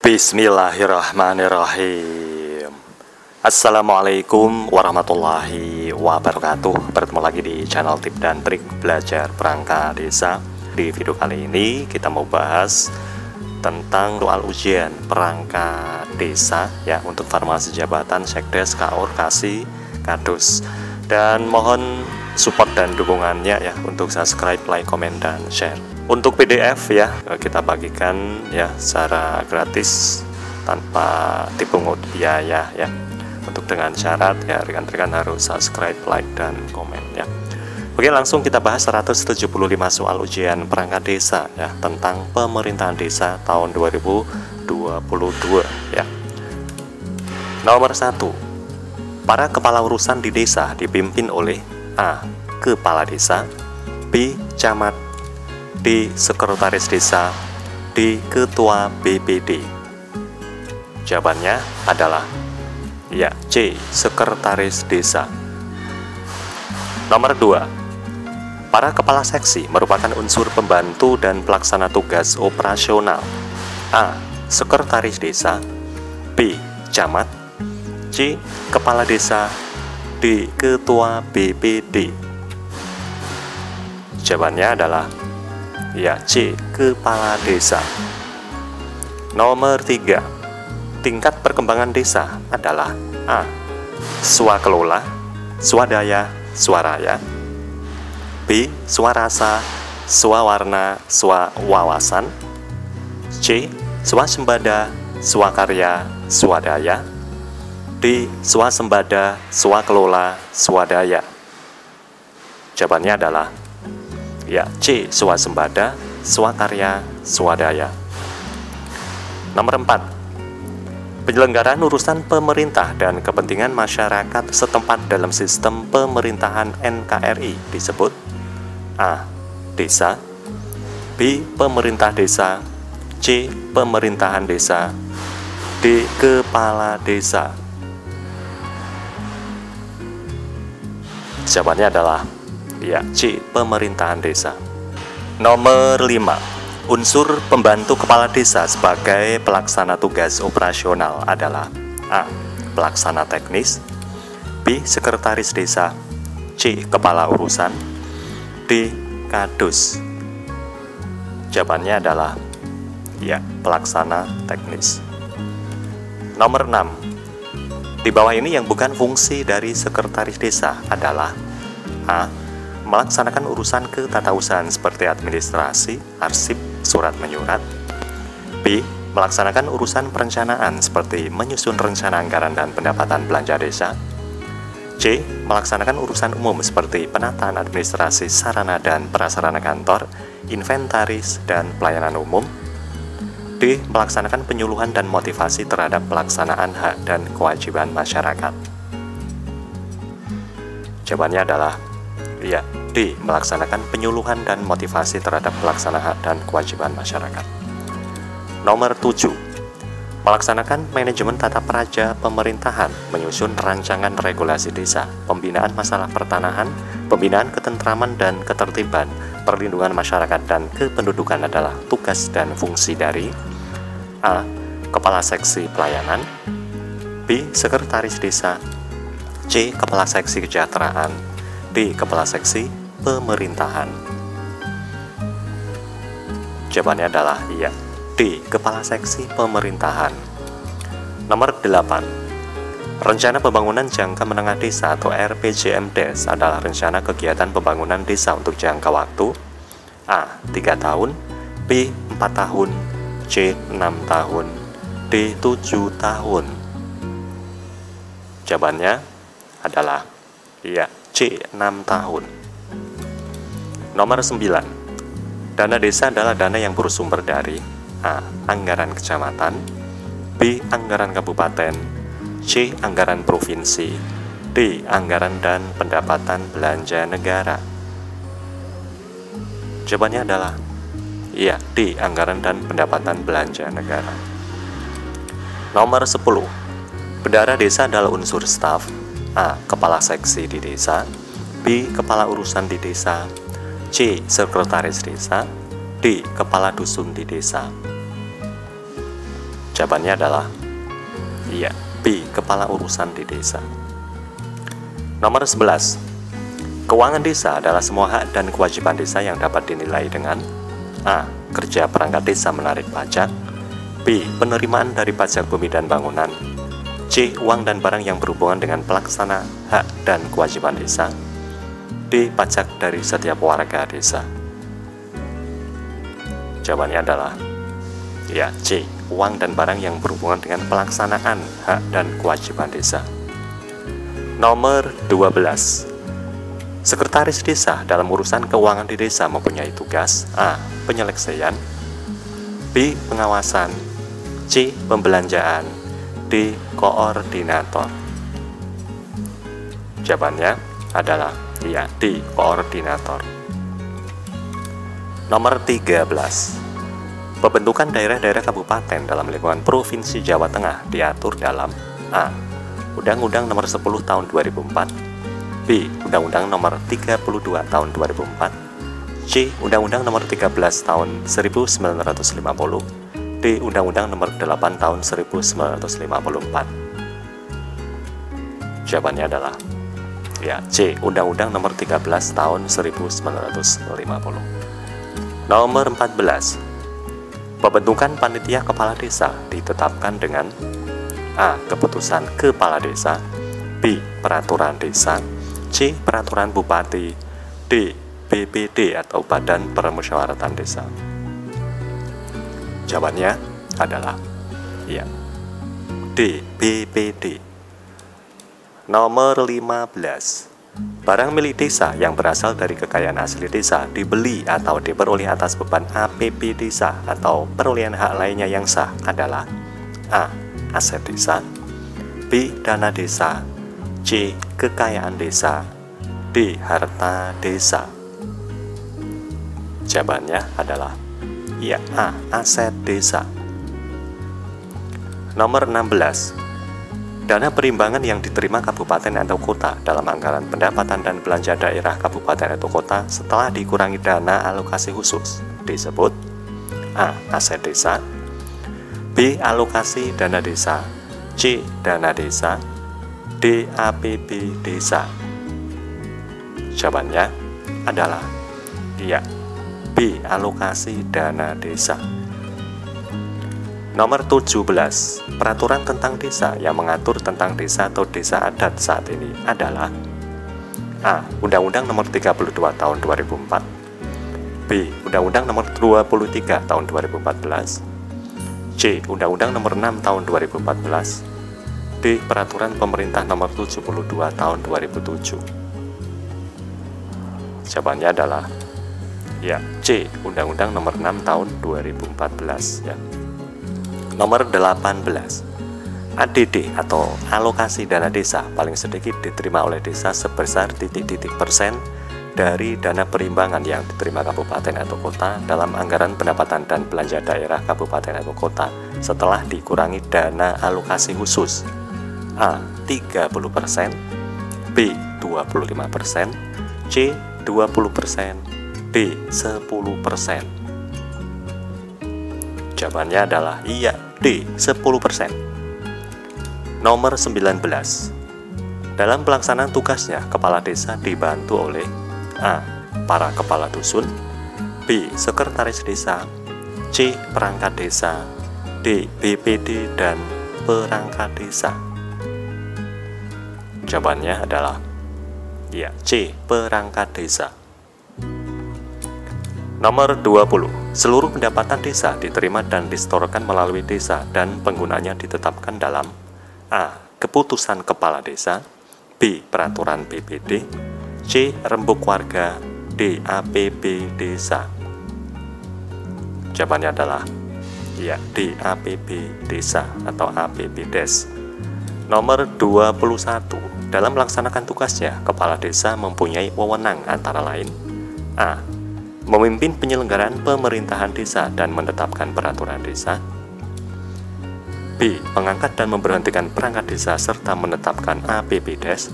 Bismillahirrahmanirrahim. Assalamualaikum warahmatullahi wabarakatuh. Bertemu lagi di channel Tip dan Trik Belajar Perangkat Desa. Di video kali ini kita mau bahas tentang soal ujian perangkat desa ya untuk farmasi jabatan, sekdes, kaur, kasi, kadus. Dan mohon support dan dukungannya ya untuk subscribe, like, komen, dan share. Untuk PDF ya kita bagikan ya secara gratis tanpa dipungut biaya ya. Untuk dengan syarat ya rekan-rekan harus subscribe, like, dan komen ya. Oke, langsung kita bahas 175 soal ujian perangkat desa ya tentang pemerintahan desa tahun 2022 ya. Nomor 1. Para kepala urusan di desa dipimpin oleh A. Kepala desa, B. Camat, D. Sekretaris desa, D. Ketua BPD. Jawabannya adalah ya C. Sekretaris desa. Nomor 2. Para kepala seksi merupakan unsur pembantu dan pelaksana tugas operasional. A. Sekretaris desa, B. Camat, C. Kepala desa, D. Ketua BPD. Jawabannya adalah ya C. Kepala desa. Nomor 3. Tingkat perkembangan desa adalah A. Swakelola, swadaya, swaraya, B. Swarasa, swawarna, swawawasan, C. Swasembada, swakarya, swadaya, D. Swasembada, swakelola, swadaya. Jawabannya adalah ya C. Swasembada, swakarya, swadaya. Nomor 4. Penyelenggaraan urusan pemerintah dan kepentingan masyarakat setempat dalam sistem pemerintahan NKRI disebut A. Desa, B. Pemerintah desa, C. Pemerintahan desa, D. Kepala desa. Jawabannya adalah ya C. Pemerintahan desa. Nomor 5. Unsur pembantu kepala desa sebagai pelaksana tugas operasional adalah A. Pelaksana teknis, B. Sekretaris desa, C. Kepala urusan, D. Kadus. Jawabannya adalah ya pelaksana teknis. Nomor 6. Di bawah ini yang bukan fungsi dari sekretaris desa adalah A. Melaksanakan urusan ketatausahaan seperti administrasi, arsip, surat menyurat, B. Melaksanakan urusan perencanaan seperti menyusun rencana anggaran dan pendapatan belanja desa, C. Melaksanakan urusan umum seperti penataan administrasi sarana dan prasarana kantor, inventaris, dan pelayanan umum, D. Melaksanakan penyuluhan dan motivasi terhadap pelaksanaan hak dan kewajiban masyarakat. Jawabannya adalah ya D. Melaksanakan penyuluhan dan motivasi terhadap pelaksanaan hak dan kewajiban masyarakat. Nomor 7. Melaksanakan manajemen tata praja pemerintahan, menyusun rancangan regulasi desa, pembinaan masalah pertanahan, pembinaan ketentraman dan ketertiban, perlindungan masyarakat dan kependudukan adalah tugas dan fungsi dari A. Kepala seksi pelayanan, B. Sekretaris desa, C. Kepala seksi kesejahteraan, D. Kepala seksi pemerintahan. Jawabannya adalah iya D. Kepala seksi pemerintahan. Nomor 8. Rencana Pembangunan Jangka Menengah Desa atau RPJMDes adalah rencana kegiatan pembangunan desa untuk jangka waktu A. 3 tahun, B. 4 tahun, C. 6 tahun, D. 7 tahun. Jawabannya adalah iya C. 6 tahun. Nomor 9. Dana desa adalah dana yang bersumber dari A. Anggaran kecamatan, B. Anggaran kabupaten, C. Anggaran provinsi, D. Anggaran dan pendapatan belanja negara. Jawabannya adalah iya D. Anggaran dan pendapatan belanja negara. Nomor 10. Bendahara desa adalah unsur staf. A. Kepala seksi di desa, B. Kepala urusan di desa, C. Sekretaris desa, D. Kepala dusun di desa. Jawabannya adalah iya, B. Kepala urusan di desa. Nomor 11. Keuangan desa adalah semua hak dan kewajiban desa yang dapat dinilai dengan A. Kerja perangkat desa menarik pajak, B. Penerimaan dari pajak bumi dan bangunan, C. Uang dan barang yang berhubungan dengan pelaksana hak dan kewajiban desa, D. Pajak dari setiap warga desa. Jawabannya adalah ya, C. Uang dan barang yang berhubungan dengan pelaksanaan hak dan kewajiban desa. Nomor 12. Sekretaris desa dalam urusan keuangan di desa mempunyai tugas A. Penyelesaian, B. Pengawasan, C. Pembelanjaan, D. Koordinator. Jawabannya adalah ya, D. Koordinator. Nomor 13. Pembentukan daerah-daerah kabupaten dalam lingkungan Provinsi Jawa Tengah diatur dalam A. Undang-Undang Nomor 10 Tahun 2004, B. Undang-Undang Nomor 32 Tahun 2004, C. Undang-Undang Nomor 13 Tahun 1950, D. Undang-Undang Nomor 8 Tahun 1954. Jawabannya adalah ya, C. Undang-Undang Nomor 13 Tahun 1950. Nomor 14. Pembentukan panitia kepala desa ditetapkan dengan A. Keputusan kepala desa, B. Peraturan desa, C. Peraturan bupati, D. BPD atau Badan Permusyawaratan Desa. Jawabannya adalah ya, D. BPD. Nomor 15. Barang milik desa yang berasal dari kekayaan asli desa dibeli atau diperoleh atas beban APB desa atau perolehan hak lainnya yang sah adalah A. Aset desa, B. Dana desa, C. Kekayaan desa, D. Harta desa. Jawabannya adalah ya, A. Aset desa. Nomor 16. Dana perimbangan yang diterima kabupaten atau kota dalam anggaran pendapatan dan belanja daerah kabupaten atau kota setelah dikurangi dana alokasi khusus disebut A. Aset desa, B. Alokasi dana desa, C. Dana desa, D. APB desa. Jawabannya adalah iya, B. Alokasi dana desa. Nomor 17. Peraturan tentang desa yang mengatur tentang desa atau desa adat saat ini adalah A. Undang-Undang Nomor 32 Tahun 2004, B. Undang-Undang Nomor 23 Tahun 2014, C. Undang-Undang Nomor 6 Tahun 2014, D. Peraturan Pemerintah Nomor 72 Tahun 2007. Jawabannya adalah ya, C. Undang-Undang Nomor 6 Tahun 2014 ya. Nomor 18. ADD atau alokasi dana desa paling sedikit diterima oleh desa sebesar titik-titik persen dari dana perimbangan yang diterima kabupaten atau kota dalam anggaran pendapatan dan belanja daerah kabupaten atau kota setelah dikurangi dana alokasi khusus. A. 30%, B. 25%, C. 20%, D. 10%. Jawabannya adalah iya, D. 10%. Nomor 19. Dalam pelaksanaan tugasnya, kepala desa dibantu oleh A. Para kepala dusun, B. Sekretaris desa, C. Perangkat desa, D. BPD dan perangkat desa. Jawabannya adalah ya, C. Perangkat desa. Nomor 20. Seluruh pendapatan desa diterima dan disetorkan melalui desa dan penggunanya ditetapkan dalam A. Keputusan kepala desa, B. Peraturan BPD, C. Rembuk warga, D. APB desa. Jawabannya adalah ya, D. APB desa atau APB des. Nomor 21. Dalam melaksanakan tugasnya, kepala desa mempunyai wewenang antara lain A. Memimpin penyelenggaraan pemerintahan desa dan menetapkan peraturan desa, B. Mengangkat dan memberhentikan perangkat desa serta menetapkan APB des,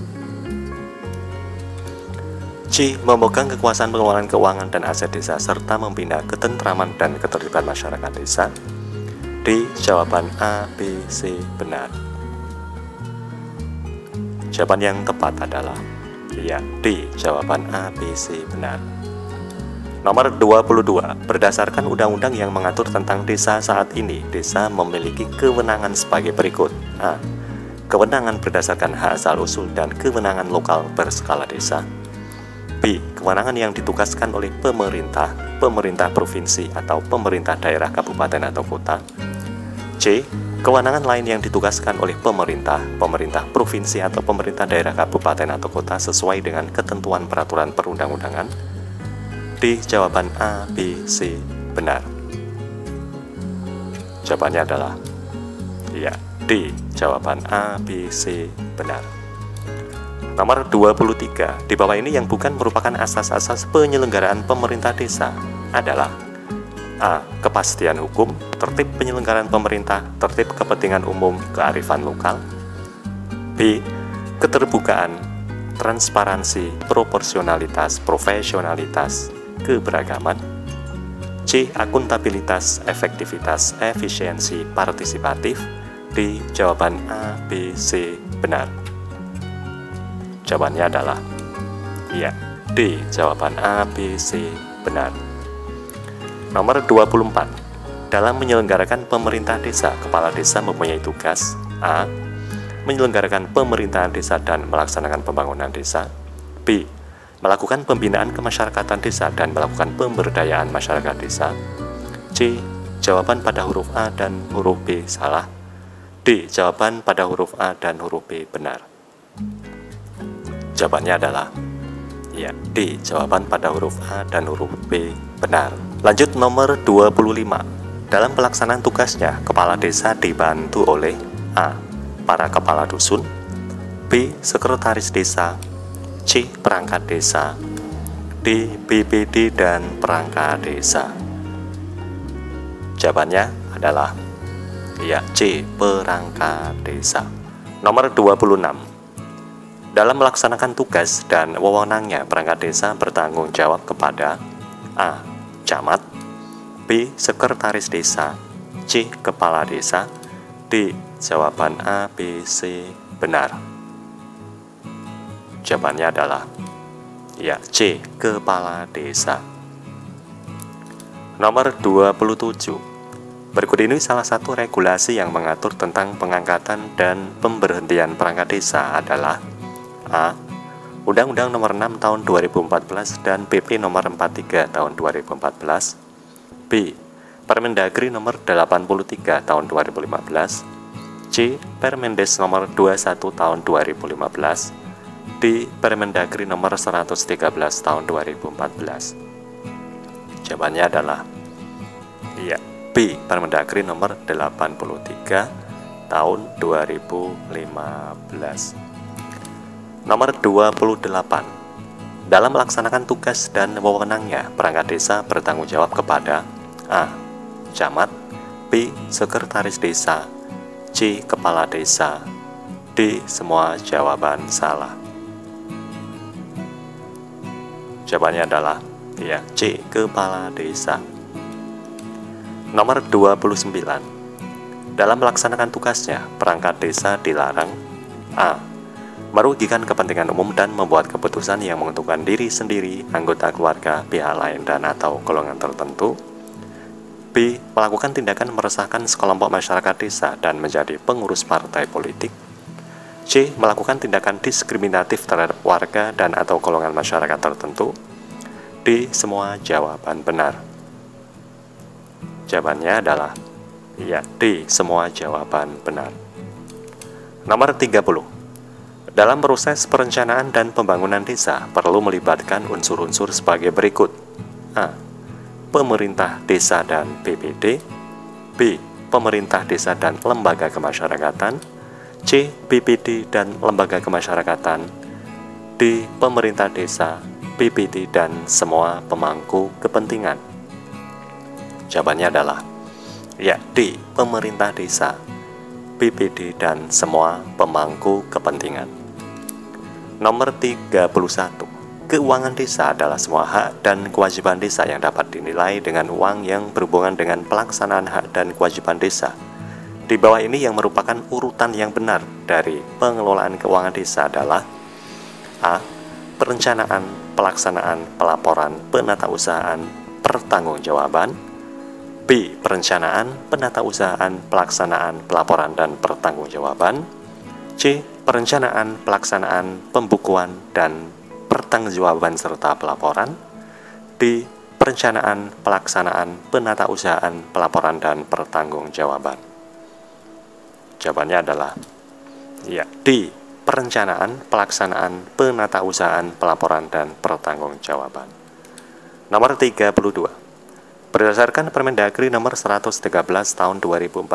C. Memegang kekuasaan pengelolaan keuangan dan aset desa serta membina ketentraman dan ketertiban masyarakat desa, D. Jawaban A, B, C benar. Jawaban yang tepat adalah ya, D. Jawaban A, B, C benar. Nomor 22. Berdasarkan undang-undang yang mengatur tentang desa saat ini, desa memiliki kewenangan sebagai berikut. A. Kewenangan berdasarkan hak asal-usul dan kewenangan lokal berskala desa. B. Kewenangan yang ditugaskan oleh pemerintah, pemerintah provinsi atau pemerintah daerah kabupaten atau kota. C. Kewenangan lain yang ditugaskan oleh pemerintah, pemerintah provinsi atau pemerintah daerah kabupaten atau kota sesuai dengan ketentuan peraturan perundang-undangan. D. Jawaban A, B, C benar. Jawabannya adalah ya, D. Jawaban A, B, C benar. Nomor 23. Di bawah ini yang bukan merupakan asas-asas penyelenggaraan pemerintah desa adalah A. Kepastian hukum, tertib penyelenggaraan pemerintah, tertib kepentingan umum, kearifan lokal. B. Keterbukaan, transparansi, proporsionalitas, profesionalitas, keberagaman. C. Akuntabilitas, efektivitas, efisiensi, partisipatif. D. Jawaban A, B, C benar. Jawabannya adalah ya, D. Jawaban A, B, C benar. Nomor 24. Dalam menyelenggarakan pemerintah desa, kepala desa mempunyai tugas A. Menyelenggarakan pemerintahan desa dan melaksanakan pembangunan desa. B. Melakukan pembinaan kemasyarakatan desa dan melakukan pemberdayaan masyarakat desa. C. Jawaban pada huruf A dan huruf B salah. D. Jawaban pada huruf A dan huruf B benar. Jawabannya adalah ya, D. Jawaban pada huruf A dan huruf B benar. Lanjut nomor 25. Dalam pelaksanaan tugasnya, kepala desa dibantu oleh A. Para kepala dusun. B. Sekretaris desa. C. Perangkat desa. D. BPD dan perangkat desa. Jawabannya adalah ya, C. Perangkat desa. Nomor 26. Dalam melaksanakan tugas dan wewenangnya, perangkat desa bertanggung jawab kepada A. Camat. B. Sekretaris desa. C. Kepala desa. D. Jawaban A, B, C benar. Jawabannya adalah ya, C. Kepala desa. Nomor 27. Berikut ini salah satu regulasi yang mengatur tentang pengangkatan dan pemberhentian perangkat desa adalah A. Undang-Undang Nomor 6 Tahun 2014 dan PP Nomor 43 Tahun 2014. B. Permendagri Nomor 83 Tahun 2015. C. Permendes Nomor 21 Tahun 2015. D. Permendagri Nomor 113 Tahun 2014. Jawabannya adalah ya, B. Permendagri Nomor 83 Tahun 2015. Nomor 28. Dalam melaksanakan tugas dan wewenangnya, perangkat desa bertanggung jawab kepada A. Camat. B. Sekretaris desa. C. Kepala desa. D. Semua jawaban salah. Jawabannya adalah ya, C. Kepala desa. Nomor 29. Dalam melaksanakan tugasnya, perangkat desa dilarang A. Merugikan kepentingan umum dan membuat keputusan yang menguntungkan diri sendiri, anggota keluarga, pihak lain, dan atau golongan tertentu. B. Melakukan tindakan meresahkan sekelompok masyarakat desa dan menjadi pengurus partai politik. C. Melakukan tindakan diskriminatif terhadap warga dan atau golongan masyarakat tertentu. D. Semua jawaban benar. Jawabannya adalah ya, D. Semua jawaban benar. Nomor 30. Dalam proses perencanaan dan pembangunan desa perlu melibatkan unsur-unsur sebagai berikut. A. Pemerintah desa dan BPD. B. Pemerintah desa dan lembaga kemasyarakatan. C. BPD dan lembaga kemasyarakatan. D. Pemerintah desa, BPD dan semua pemangku kepentingan. Jawabannya adalah ya, D. Pemerintah desa, BPD dan semua pemangku kepentingan. Nomor 31. keuangan desa adalah semua hak dan kewajiban desa yang dapat dinilai dengan uang yang berhubungan dengan pelaksanaan hak dan kewajiban desa. Di bawah ini yang merupakan urutan yang benar dari pengelolaan keuangan desa adalah: A. Perencanaan, pelaksanaan, pelaporan, penatausahaan, pertanggungjawaban. B. Perencanaan, penatausahaan, pelaksanaan, pelaporan, dan pertanggungjawaban. C. Perencanaan, pelaksanaan, pembukuan, dan pertanggungjawaban serta pelaporan. D. Perencanaan, pelaksanaan, penatausahaan, pelaporan, dan pertanggungjawaban. Jawabannya adalah ya, D. Perencanaan, pelaksanaan, penatausahaan, pelaporan, dan pertanggungjawaban. Nomor 32. Berdasarkan Permendagri nomor 113 tahun 2014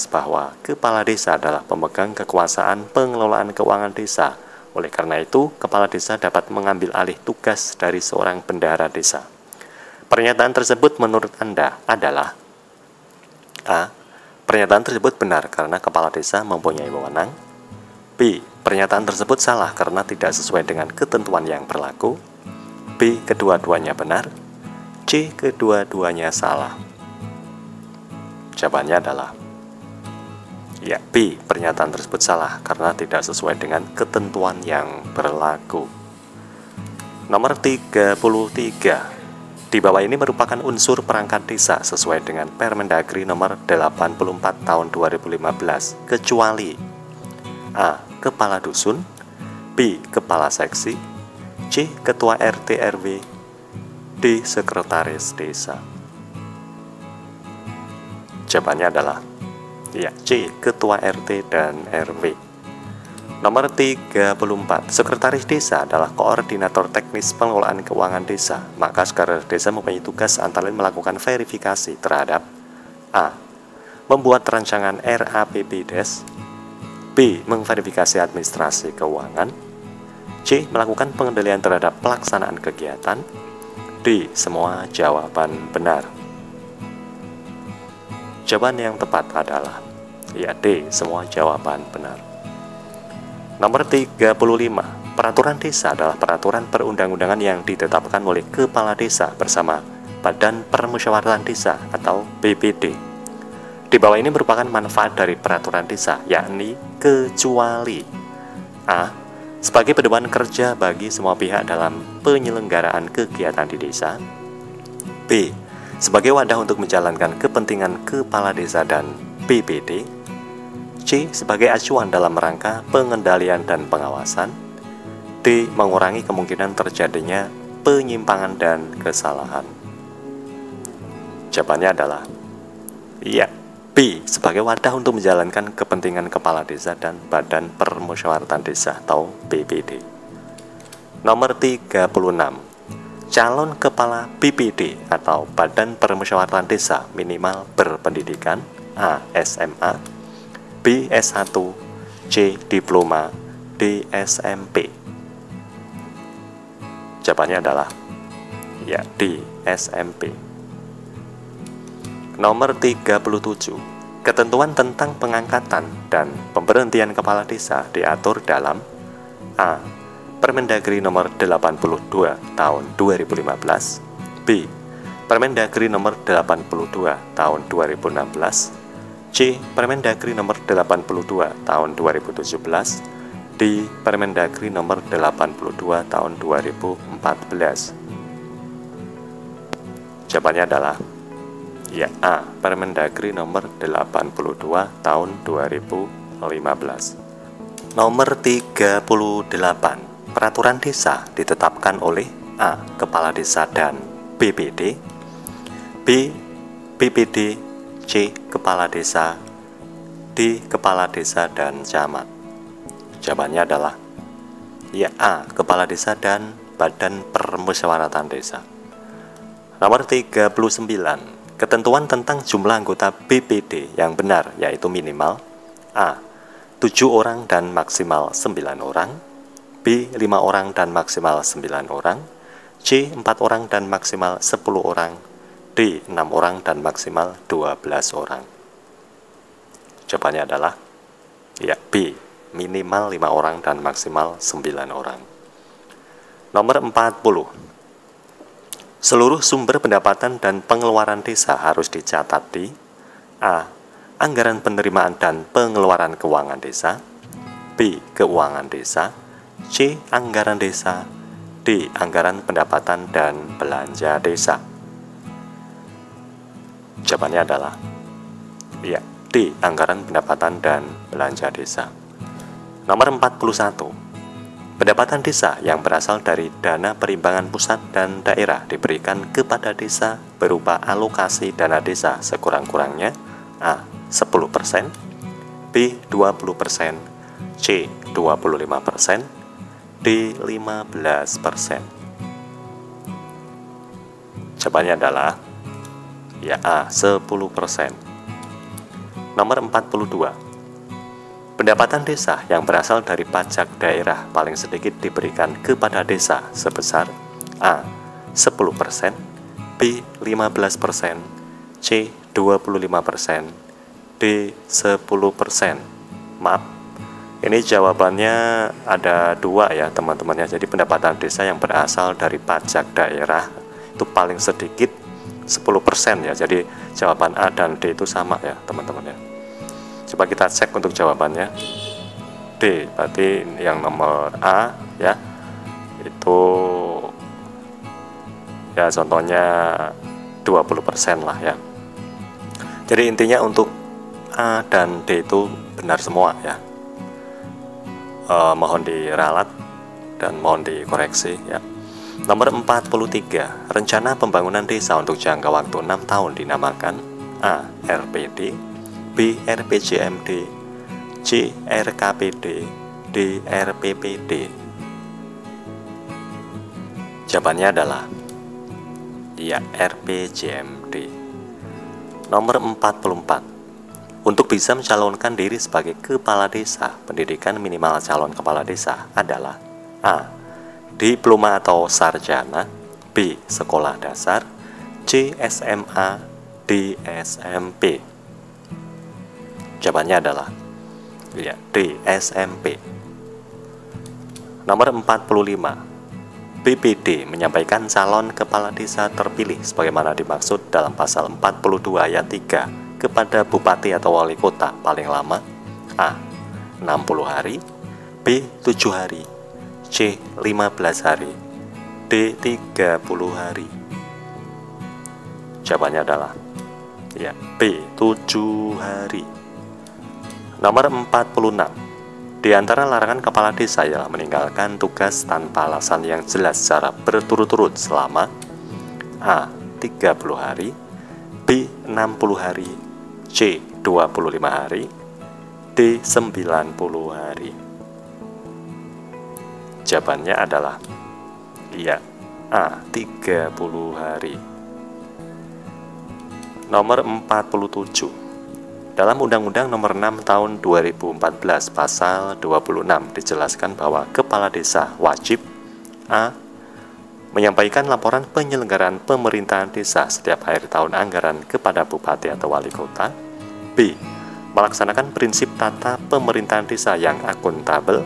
bahwa kepala desa adalah pemegang kekuasaan pengelolaan keuangan desa. Oleh karena itu, kepala desa dapat mengambil alih tugas dari seorang bendahara desa. Pernyataan tersebut menurut Anda adalah: A. Pernyataan tersebut benar karena kepala desa mempunyai wewenang. B. Pernyataan tersebut salah karena tidak sesuai dengan ketentuan yang berlaku. B. Kedua-duanya benar. C. Kedua-duanya salah. Jawabannya adalah ya, B. Pernyataan tersebut salah karena tidak sesuai dengan ketentuan yang berlaku. Nomor 33. Di bawah ini merupakan unsur perangkat desa sesuai dengan Permendagri nomor 84 tahun 2015, kecuali: A. Kepala dusun. B. Kepala seksi. C. Ketua RT RW. D. Sekretaris desa. Jawabannya adalah ya, C. Ketua RT dan RW. Nomor 34. Sekretaris desa adalah koordinator teknis pengelolaan keuangan desa. Maka sekretaris desa mempunyai tugas antara lain melakukan verifikasi terhadap: A. Membuat rancangan RAPBDes. B. Memverifikasi administrasi keuangan. C. Melakukan pengendalian terhadap pelaksanaan kegiatan. D. Semua jawaban benar. Jawaban yang tepat adalah ya, D. Semua jawaban benar. Nomor 35. Peraturan desa adalah peraturan perundang-undangan yang ditetapkan oleh kepala desa bersama Badan Permusyawaratan Desa atau BPD. Di bawah ini merupakan manfaat dari peraturan desa, yakni kecuali: A. Sebagai pedoman kerja bagi semua pihak dalam penyelenggaraan kegiatan di desa. B. Sebagai wadah untuk menjalankan kepentingan kepala desa dan BPD. C. Sebagai acuan dalam rangka pengendalian dan pengawasan. D. Mengurangi kemungkinan terjadinya penyimpangan dan kesalahan. Jawabannya adalah ya, B. Sebagai wadah untuk menjalankan kepentingan kepala desa dan Badan Permusyawaratan Desa atau BPD. Nomor 36. Calon kepala BPD atau Badan Permusyawaratan Desa minimal berpendidikan: A. SMA. B. S1, C. Diploma, D. SMP. Jawabannya adalah ya, D. SMP. Nomor 37. Ketentuan tentang pengangkatan dan pemberhentian kepala desa diatur dalam: A. Permendagri nomor 82 tahun 2015. B. Permendagri nomor 82 tahun 2016. C. Permendagri nomor 82 tahun 2017. D. Permendagri nomor 82 tahun 2014. Jawabannya adalah ya, A. Permendagri nomor 82 tahun 2015. Nomor 38. Peraturan desa ditetapkan oleh: A. Kepala desa dan BPD. B. BPD. C. Kepala desa. D. Kepala desa dan camat. Jawabannya adalah ya, A. Kepala desa dan Badan Permusyawaratan Desa. Nomor 39. Ketentuan tentang jumlah anggota BPD yang benar, yaitu minimal: A. 7 orang dan maksimal 9 orang. B. 5 orang dan maksimal 9 orang. C. 4 orang dan maksimal 10 orang. D. 6 orang dan maksimal 12 orang. Jawabannya adalah ya, B. Minimal 5 orang dan maksimal 9 orang. Nomor 40. Seluruh sumber pendapatan dan pengeluaran desa harus dicatat di A. Anggaran penerimaan dan pengeluaran keuangan desa, B. Keuangan desa, C. Anggaran desa, D. Anggaran pendapatan dan belanja desa. Jawabannya adalah ya, D. Anggaran pendapatan dan belanja desa. Nomor 41. Pendapatan desa yang berasal dari dana perimbangan pusat dan daerah diberikan kepada desa berupa alokasi dana desa sekurang-kurangnya A. 10%, B. 20%, C. 25%, D. 15%. Jawabannya adalah ya A. 10%. Nomor 42. Pendapatan desa yang berasal dari pajak daerah paling sedikit diberikan kepada desa sebesar A. 10%, B. 15%, C. 25%, D. 10%. Maaf, ini jawabannya ada dua ya teman-teman ya. Jadi pendapatan desa yang berasal dari pajak daerah itu paling sedikit 10% ya. Jadi jawaban A dan D itu sama ya teman-teman ya. Coba kita cek untuk jawabannya. D, berarti yang nomor A ya, itu ya contohnya 20% lah ya. Jadi intinya untuk A dan D itu benar semua ya. Mohon diralat dan mohon dikoreksi ya. Nomor 43. Rencana pembangunan desa untuk jangka waktu 6 tahun dinamakan A. RPD, B. RPJMD, C. RKPD, D. RPPD. Jawabannya adalah ya, RPJMD. Nomor 44. Untuk bisa mencalonkan diri sebagai kepala desa, pendidikan minimal calon kepala desa adalah A. Diploma atau sarjana, B. Sekolah dasar, C. SMA, D. SMP. Jawabannya adalah ya, D. SMP. Nomor 45. BPD menyampaikan calon kepala desa terpilih sebagaimana dimaksud dalam pasal 42 ayat 3 kepada bupati atau wali kota paling lama A. 60 hari, B. 7 hari, C. 15 hari, D. 30 hari. Jawabannya adalah ya, B. 7 hari. Nomor 46. Di antara larangan kepala desa ialah meninggalkan tugas tanpa alasan yang jelas secara berturut-turut selama A. 30 hari, B. 60 hari, C. 25 hari, D. 90 hari. Jawabannya adalah iya, A. 30 hari. Nomor 47. Dalam Undang-Undang Nomor 6 Tahun 2014 Pasal 26 dijelaskan bahwa kepala desa wajib A. Menyampaikan laporan penyelenggaraan pemerintahan desa setiap akhir tahun anggaran kepada bupati atau wali kota, B. Melaksanakan prinsip tata pemerintahan desa yang akuntabel,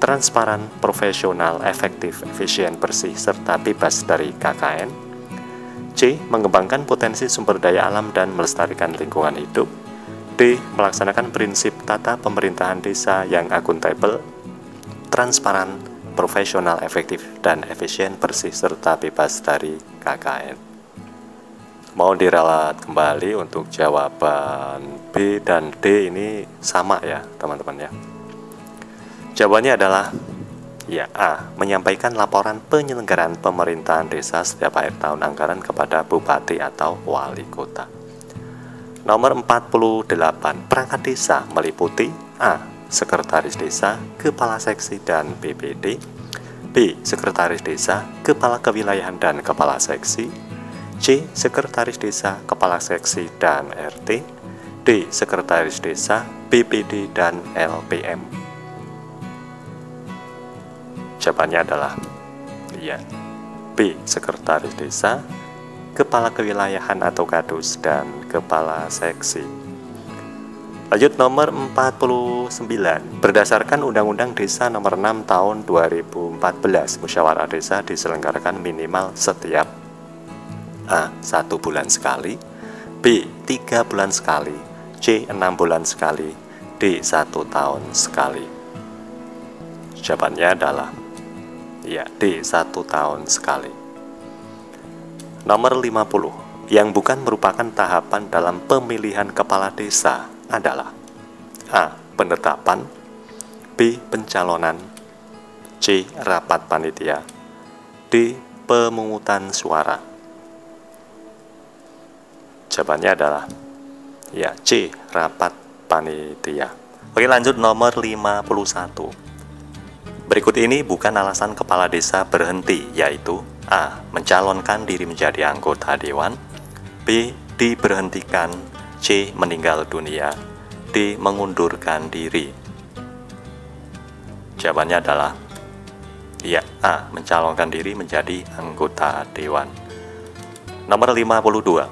transparan, profesional, efektif, efisien, bersih, serta bebas dari KKN, C. Mengembangkan potensi sumber daya alam dan melestarikan lingkungan hidup, D. Melaksanakan prinsip tata pemerintahan desa yang akuntabel, transparan, profesional, efektif, dan efisien, bersih, serta bebas dari KKN. Mau diralat kembali untuk jawaban B dan D ini sama ya teman-teman ya. Jawabannya adalah ya A. Menyampaikan laporan penyelenggaraan pemerintahan desa setiap akhir tahun anggaran kepada bupati atau wali kota. Nomor 48. Perangkat desa meliputi A. Sekretaris desa, kepala seksi, dan BPD, B. Sekretaris desa, kepala kewilayahan, dan kepala seksi, C. Sekretaris desa, kepala seksi, dan RT, D. Sekretaris desa, BPD, dan LPM. Jawabannya adalah ya, B. Sekretaris desa, kepala kewilayahan atau kadus, dan kepala seksi. Lanjut nomor 49. Berdasarkan Undang-Undang Desa nomor 6 tahun 2014, musyawarah desa diselenggarakan minimal setiap A. 1 bulan sekali, B. 3 bulan sekali, C. 6 bulan sekali, D. 1 tahun sekali. Jawabannya adalah ya, D. 1 tahun sekali. Nomor 50. Yang bukan merupakan tahapan dalam pemilihan kepala desa adalah A. Penetapan, B. Pencalonan, C. Rapat panitia, D. Pemungutan suara. Jawabannya adalah ya, C. Rapat panitia. Oke, lanjut nomor 51. Berikut ini bukan alasan kepala desa berhenti, yaitu A. Mencalonkan diri menjadi anggota dewan, B. Diberhentikan, C. Meninggal dunia, D. Mengundurkan diri. Jawabannya adalah ya, A. Mencalonkan diri menjadi anggota dewan. Nomor 52.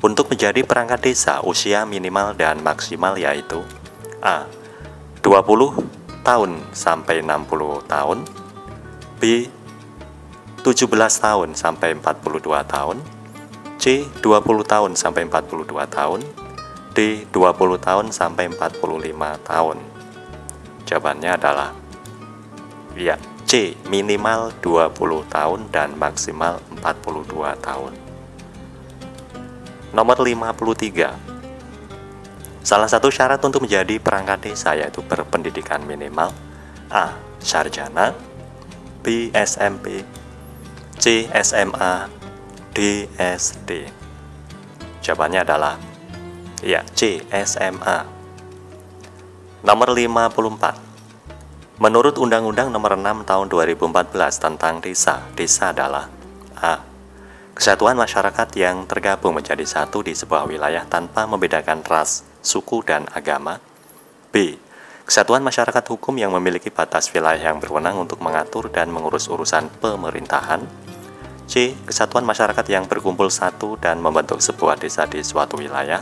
Untuk menjadi perangkat desa, usia minimal dan maksimal yaitu A. 20 tahun sampai 60 tahun, B. 17 tahun sampai 42 tahun, C. 20 tahun sampai 42 tahun, D. 20 tahun sampai 45 tahun. Jawabannya adalah ya, C. Minimal 20 tahun dan maksimal 42 tahun. Nomor 53. Salah satu syarat untuk menjadi perangkat desa yaitu berpendidikan minimal A. Sarjana, B. SMP, C. SMA, D. SD. Jawabannya adalah ya, C. SMA. Nomor 54. Menurut Undang-Undang Nomor 6 Tahun 2014 tentang desa, desa adalah A. Kesatuan masyarakat yang tergabung menjadi satu di sebuah wilayah tanpa membedakan ras, suku, dan agama. B. Kesatuan masyarakat hukum yang memiliki batas wilayah yang berwenang untuk mengatur dan mengurus urusan pemerintahan. C. Kesatuan masyarakat yang berkumpul satu dan membentuk sebuah desa di suatu wilayah.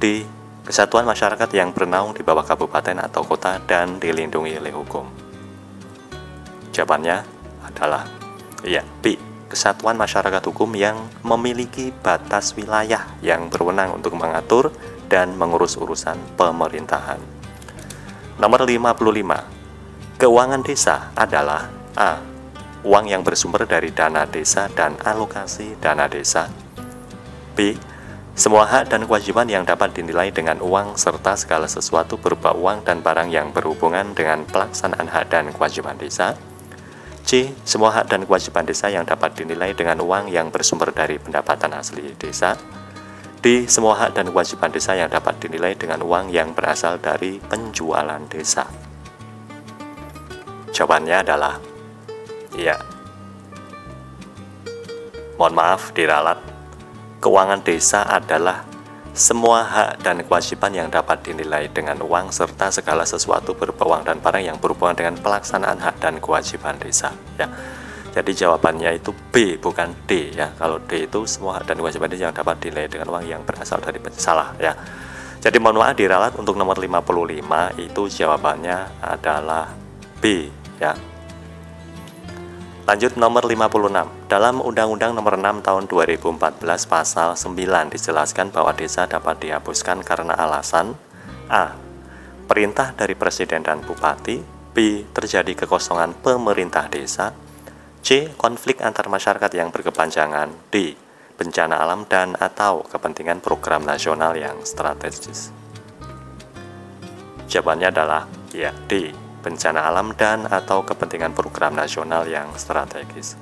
D. Kesatuan masyarakat yang bernaung di bawah kabupaten atau kota dan dilindungi oleh hukum. Jawabannya adalah ya, B. Kesatuan masyarakat hukum yang memiliki batas wilayah yang berwenang untuk mengatur dan mengurus urusan pemerintahan. Nomor 55. Keuangan desa adalah A. Uang yang bersumber dari dana desa dan alokasi dana desa. B. Semua hak dan kewajiban yang dapat dinilai dengan uang serta segala sesuatu berupa uang dan barang yang berhubungan dengan pelaksanaan hak dan kewajiban desa. C. Semua hak dan kewajiban desa yang dapat dinilai dengan uang yang bersumber dari pendapatan asli desa. D. Semua hak dan kewajiban desa yang dapat dinilai dengan uang yang berasal dari penjualan desa. Jawabannya adalah ya, mohon maaf diralat, keuangan desa adalah semua hak dan kewajiban yang dapat dinilai dengan uang serta segala sesuatu berupa uang dan barang yang berhubungan dengan pelaksanaan hak dan kewajiban desa ya. Jadi jawabannya itu B, bukan D ya. Kalau D itu semua hak dan kewajiban desa yang dapat dinilai dengan uang yang berasal dari salah ya. Jadi mohon maaf diralat, untuk nomor 55 itu jawabannya adalah B ya. Lanjut nomor 56. Dalam Undang-Undang Nomor 6 Tahun 2014 Pasal 9 dijelaskan bahwa desa dapat dihapuskan karena alasan A. Perintah dari Presiden dan Bupati, B. Terjadi kekosongan pemerintah desa, C. Konflik antar masyarakat yang berkepanjangan, D. Bencana alam dan atau kepentingan program nasional yang strategis. Jawabannya adalah ya, D. Bencana alam dan atau kepentingan program nasional yang strategis.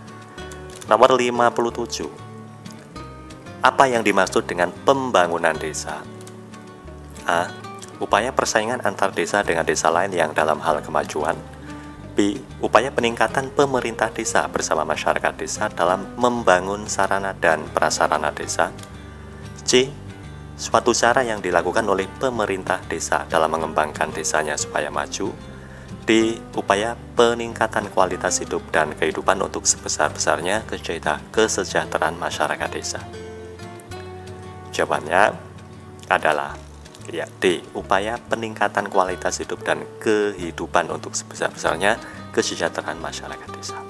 Nomor 57. Apa yang dimaksud dengan pembangunan desa? A. Upaya persaingan antar desa dengan desa lain yang dalam hal kemajuan. B. Upaya peningkatan pemerintah desa bersama masyarakat desa dalam membangun sarana dan prasarana desa. C. Suatu cara yang dilakukan oleh pemerintah desa dalam mengembangkan desanya supaya maju. D. Upaya peningkatan kualitas hidup dan kehidupan untuk sebesar-besarnya kesejahteraan masyarakat desa. Jawabannya adalah Ya, D. Upaya peningkatan kualitas hidup dan kehidupan untuk sebesar-besarnya kesejahteraan masyarakat desa.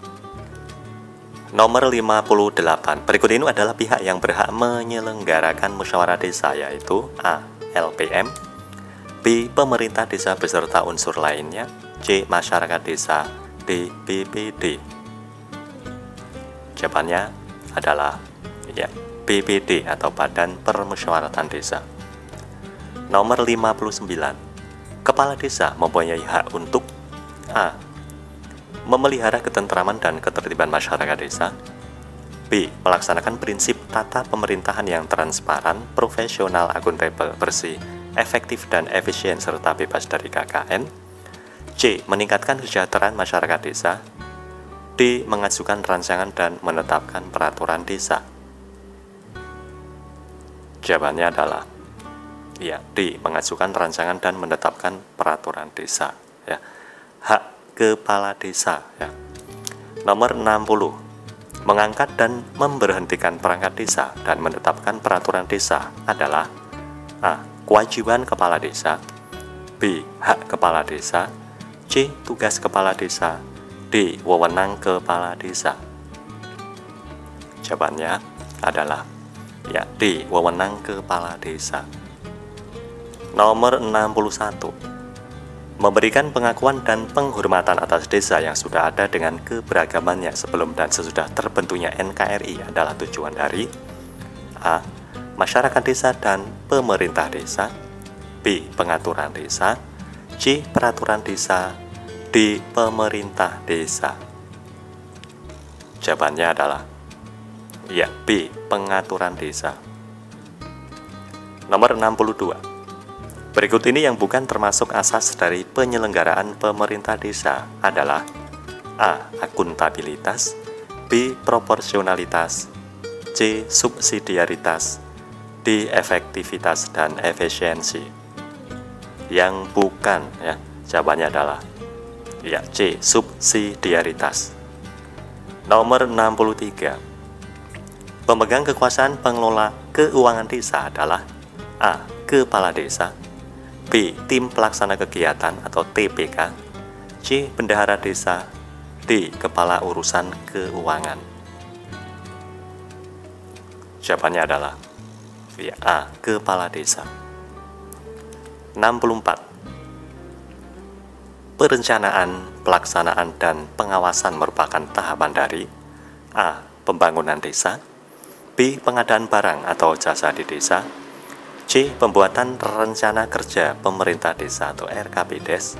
Nomor 58. Berikut ini adalah pihak yang berhak menyelenggarakan musyawarah desa, yaitu A. LPM, B. Pemerintah desa beserta unsur lainnya, C. Masyarakat desa, D. BPD. Jawabannya adalah ya, BPD atau Badan Permusyawaratan Desa. Nomor 59. Kepala desa mempunyai hak untuk A. Memelihara ketentraman dan ketertiban masyarakat desa, B. Melaksanakan prinsip tata pemerintahan yang transparan, profesional, akuntabel, bersih, efektif dan efisien serta bebas dari KKN, C. Meningkatkan kesejahteraan masyarakat desa, D. Mengajukan rancangan dan menetapkan peraturan desa. Jawabannya adalah ya, D. Mengajukan rancangan dan menetapkan peraturan desa. Ya. Hak kepala desa. Ya. Nomor 60. Mengangkat dan memberhentikan perangkat desa dan menetapkan peraturan desa adalah A. Kewajiban kepala desa, B. Hak kepala desa, C. Tugas kepala desa, D. Wewenang kepala desa. Jawabannya adalah ya, D. Wewenang kepala desa. Nomor 61. Memberikan pengakuan dan penghormatan atas desa yang sudah ada dengan keberagamannya sebelum dan sesudah terbentuknya NKRI adalah tujuan dari A. Masyarakat desa dan pemerintah desa, B. Pengaturan desa, C. Peraturan desa, D. Pemerintah desa. Jawabannya adalah ya, B. Pengaturan desa. Nomor 62. Berikut ini yang bukan termasuk asas dari penyelenggaraan pemerintah desa adalah A. Akuntabilitas, B. Proporsionalitas, C. Subsidiaritas, D. Efektivitas dan efisiensi. Yang bukan, ya, jawabannya adalah ya, C. Subsidiaritas. Nomor 63. Pemegang kekuasaan pengelola keuangan desa adalah A. Kepala desa, B. Tim pelaksana kegiatan atau TPK, C. Bendahara desa, D. Kepala urusan keuangan. Jawabannya adalah ya, A. Kepala desa. 64. Perencanaan, pelaksanaan, dan pengawasan merupakan tahapan dari A. Pembangunan desa, B. Pengadaan barang atau jasa di desa, C. Pembuatan rencana kerja pemerintah desa atau RKPDes,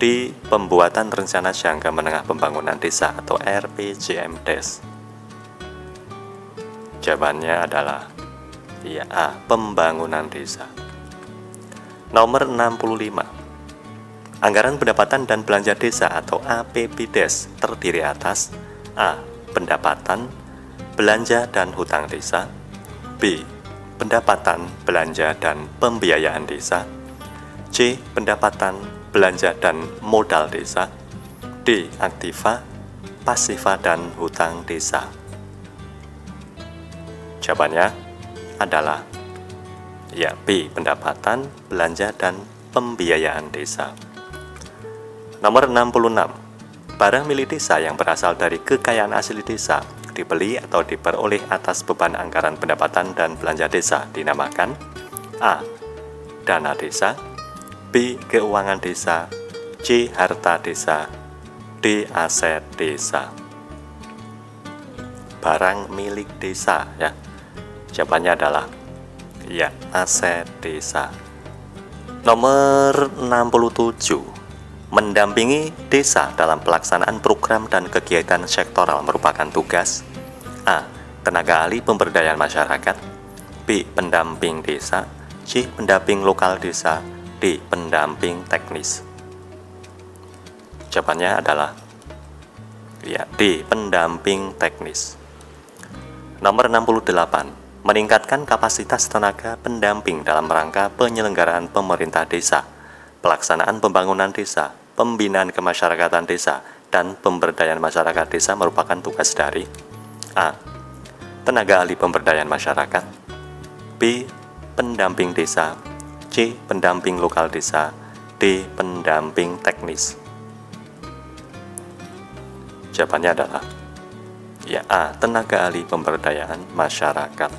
D. Pembuatan rencana jangka menengah pembangunan desa atau RPJMDes. Jawabannya adalah ya, A. Pembangunan desa. Nomor 65. Anggaran pendapatan dan belanja desa atau APBDes terdiri atas A. Pendapatan, belanja dan hutang desa, B. Pendapatan, belanja, dan pembiayaan desa, C. Pendapatan, belanja, dan modal desa, D. Aktiva, pasiva, dan hutang desa. Jawabannya adalah ya, B. Pendapatan, belanja, dan pembiayaan desa. Nomor 66. Barang milik desa yang berasal dari kekayaan asli desa dibeli atau diperoleh atas beban anggaran pendapatan dan belanja desa dinamakan A. Dana desa, B. Keuangan desa, C. Harta desa, D. Aset desa. Barang milik desa, ya. Jawabannya adalah ya, aset desa. Nomor 67. Mendampingi desa dalam pelaksanaan program dan kegiatan sektoral merupakan tugas A. Tenaga ahli pemberdayaan masyarakat, B. Pendamping desa, C. Pendamping lokal desa, D. Pendamping teknis. Jawabannya adalah ya, D. Pendamping teknis. Nomor 68. Meningkatkan kapasitas tenaga pendamping dalam rangka penyelenggaraan pemerintah desa, pelaksanaan pembangunan desa, pembinaan kemasyarakatan desa, dan pemberdayaan masyarakat desa merupakan tugas dari A. Tenaga ahli pemberdayaan masyarakat, B. Pendamping desa, C. Pendamping lokal desa, D. Pendamping teknis. Jawabannya adalah ya A. Tenaga ahli pemberdayaan masyarakat.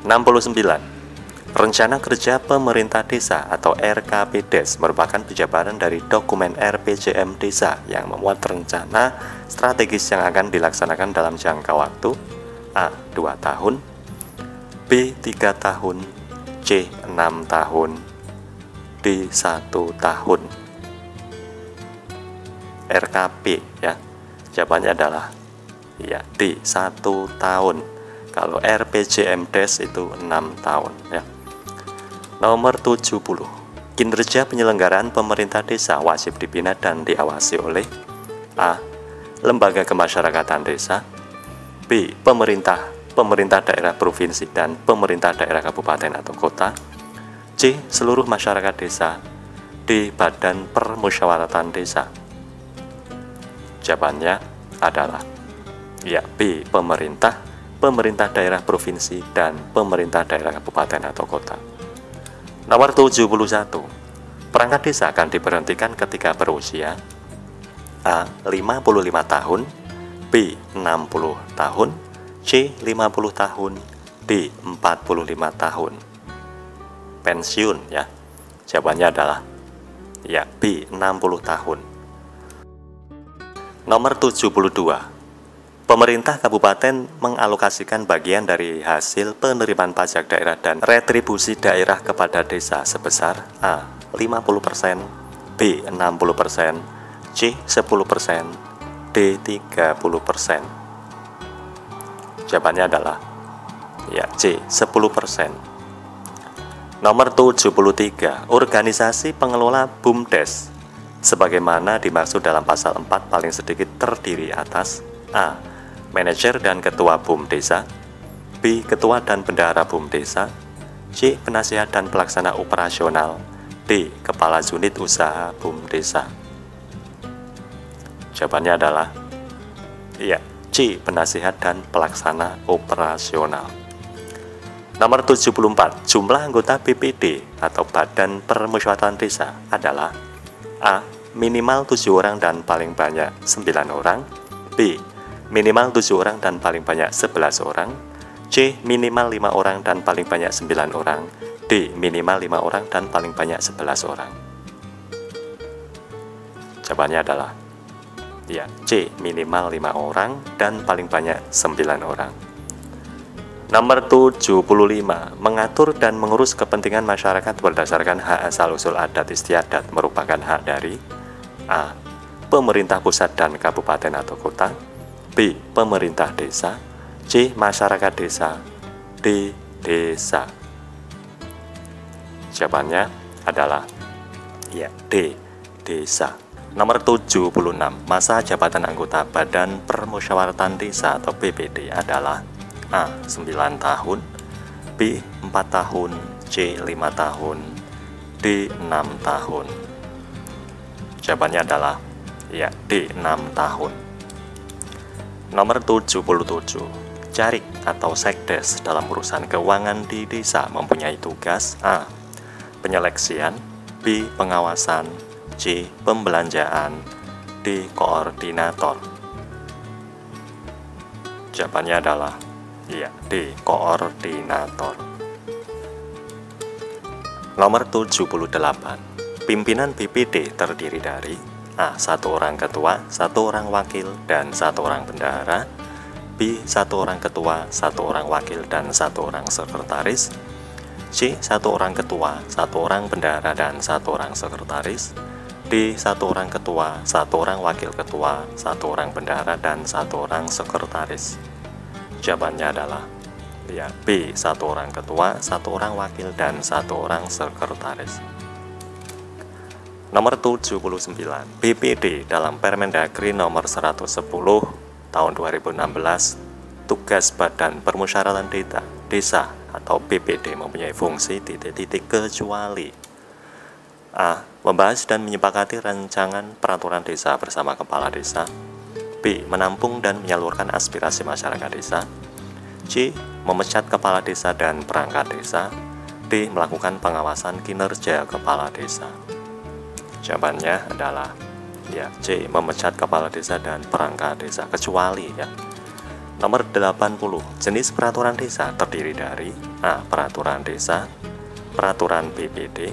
69. Rencana Kerja Pemerintah Desa atau RKPDes merupakan penjabaran dari dokumen RPJM Desa yang memuat rencana strategis yang akan dilaksanakan dalam jangka waktu A. 2 tahun, B. 3 tahun, C. 6 tahun, D. 1 tahun. RKP ya. Jawabannya adalah ya D. 1 tahun. Kalau RPJMDes itu 6 tahun ya. Nomor 70. Kinerja penyelenggaraan pemerintah desa wajib dibina dan diawasi oleh A. Lembaga kemasyarakatan desa, B. Pemerintah daerah provinsi dan pemerintah daerah kabupaten atau kota, C. Seluruh masyarakat desa, D. Badan Permusyawaratan Desa. Jawabannya adalah ya B. Pemerintah daerah provinsi dan pemerintah daerah kabupaten atau kota. Nomor 71. Perangkat desa akan diberhentikan ketika berusia A. 55 tahun, B. 60 tahun, C. 50 tahun, D. 45 tahun. Pensiun ya. Jawabannya adalah ya B. 60 tahun. Nomor 72. Pemerintah kabupaten mengalokasikan bagian dari hasil penerimaan pajak daerah dan retribusi daerah kepada desa sebesar A. 50%, B. 60%, C. 10%, D. 30%. Jawabannya adalah ya C. 10%. Nomor 73. Organisasi pengelola BUMDes sebagaimana dimaksud dalam pasal 4 paling sedikit terdiri atas A. Manajer dan ketua BUM desa, B. Ketua dan bendahara BUM desa, C. Penasihat dan pelaksana operasional, D. Kepala unit usaha BUM desa. Jawabannya adalah iya C. Penasihat dan pelaksana operasional. Nomor 74. Jumlah anggota BPD atau Badan Permusyawaratan Desa adalah A. Minimal 7 orang dan paling banyak 9 orang, B. Minimal 7 orang dan paling banyak 11 orang, C. Minimal 5 orang dan paling banyak 9 orang, D. Minimal 5 orang dan paling banyak 11 orang. Jawabannya adalah ya C. Minimal 5 orang dan paling banyak 9 orang. Nomor 75. Mengatur dan mengurus kepentingan masyarakat berdasarkan hak asal-usul adat istiadat merupakan hak dari A. Pemerintah pusat dan kabupaten atau kota, B. Pemerintah desa, C. Masyarakat desa, D. Desa. Jawabannya adalah ya D. Desa. Nomor 76. Masa jabatan anggota Badan Permusyawaratan Desa atau BPD adalah A. 9 tahun, B. 4 tahun, C. 5 tahun, D. 6 tahun. Jawabannya adalah ya D. 6 tahun. Nomor 77. Carik atau sekdes dalam urusan keuangan di desa mempunyai tugas A. Penyeleksian, B. Pengawasan, C. Pembelanjaan, D. Koordinator. Jawabannya adalah ya D. Koordinator. Nomor 78. Pimpinan BPD terdiri dari A. 1 orang ketua, 1 orang wakil, dan 1 orang bendahara, B. 1 orang ketua, 1 orang wakil, dan 1 orang sekretaris, C. 1 orang ketua, 1 orang bendahara, dan 1 orang sekretaris, D. 1 orang ketua, 1 orang wakil ketua, 1 orang bendahara, dan 1 orang sekretaris. Jawabannya adalah ya B. 1 orang ketua, 1 orang wakil, dan 1 orang sekretaris. Nomor 79. BPD dalam Permendagri nomor 110 tahun 2016, tugas Badan Permusyawaratan Desa atau BPD mempunyai fungsi titik-titik kecuali A. Membahas dan menyepakati rancangan peraturan desa bersama kepala desa, B. Menampung dan menyalurkan aspirasi masyarakat desa, C. Memecat kepala desa dan perangkat desa, D. Melakukan pengawasan kinerja kepala desa. Jawabannya adalah ya C. Memecat kepala desa dan perangkat desa, kecuali ya. Nomor 80. Jenis peraturan desa terdiri dari A. Peraturan desa, peraturan BPD,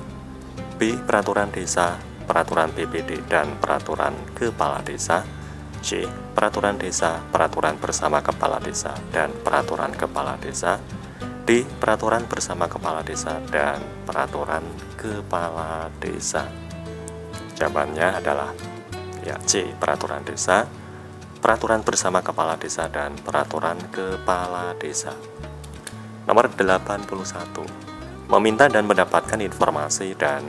B. Peraturan desa, peraturan BPD dan peraturan kepala desa, C. Peraturan desa, peraturan bersama kepala desa dan peraturan kepala desa, D. Peraturan bersama kepala desa dan peraturan kepala desa. Jawabannya adalah ya C. Peraturan desa, peraturan bersama kepala desa dan peraturan kepala desa. Nomor 81. Meminta dan mendapatkan informasi dan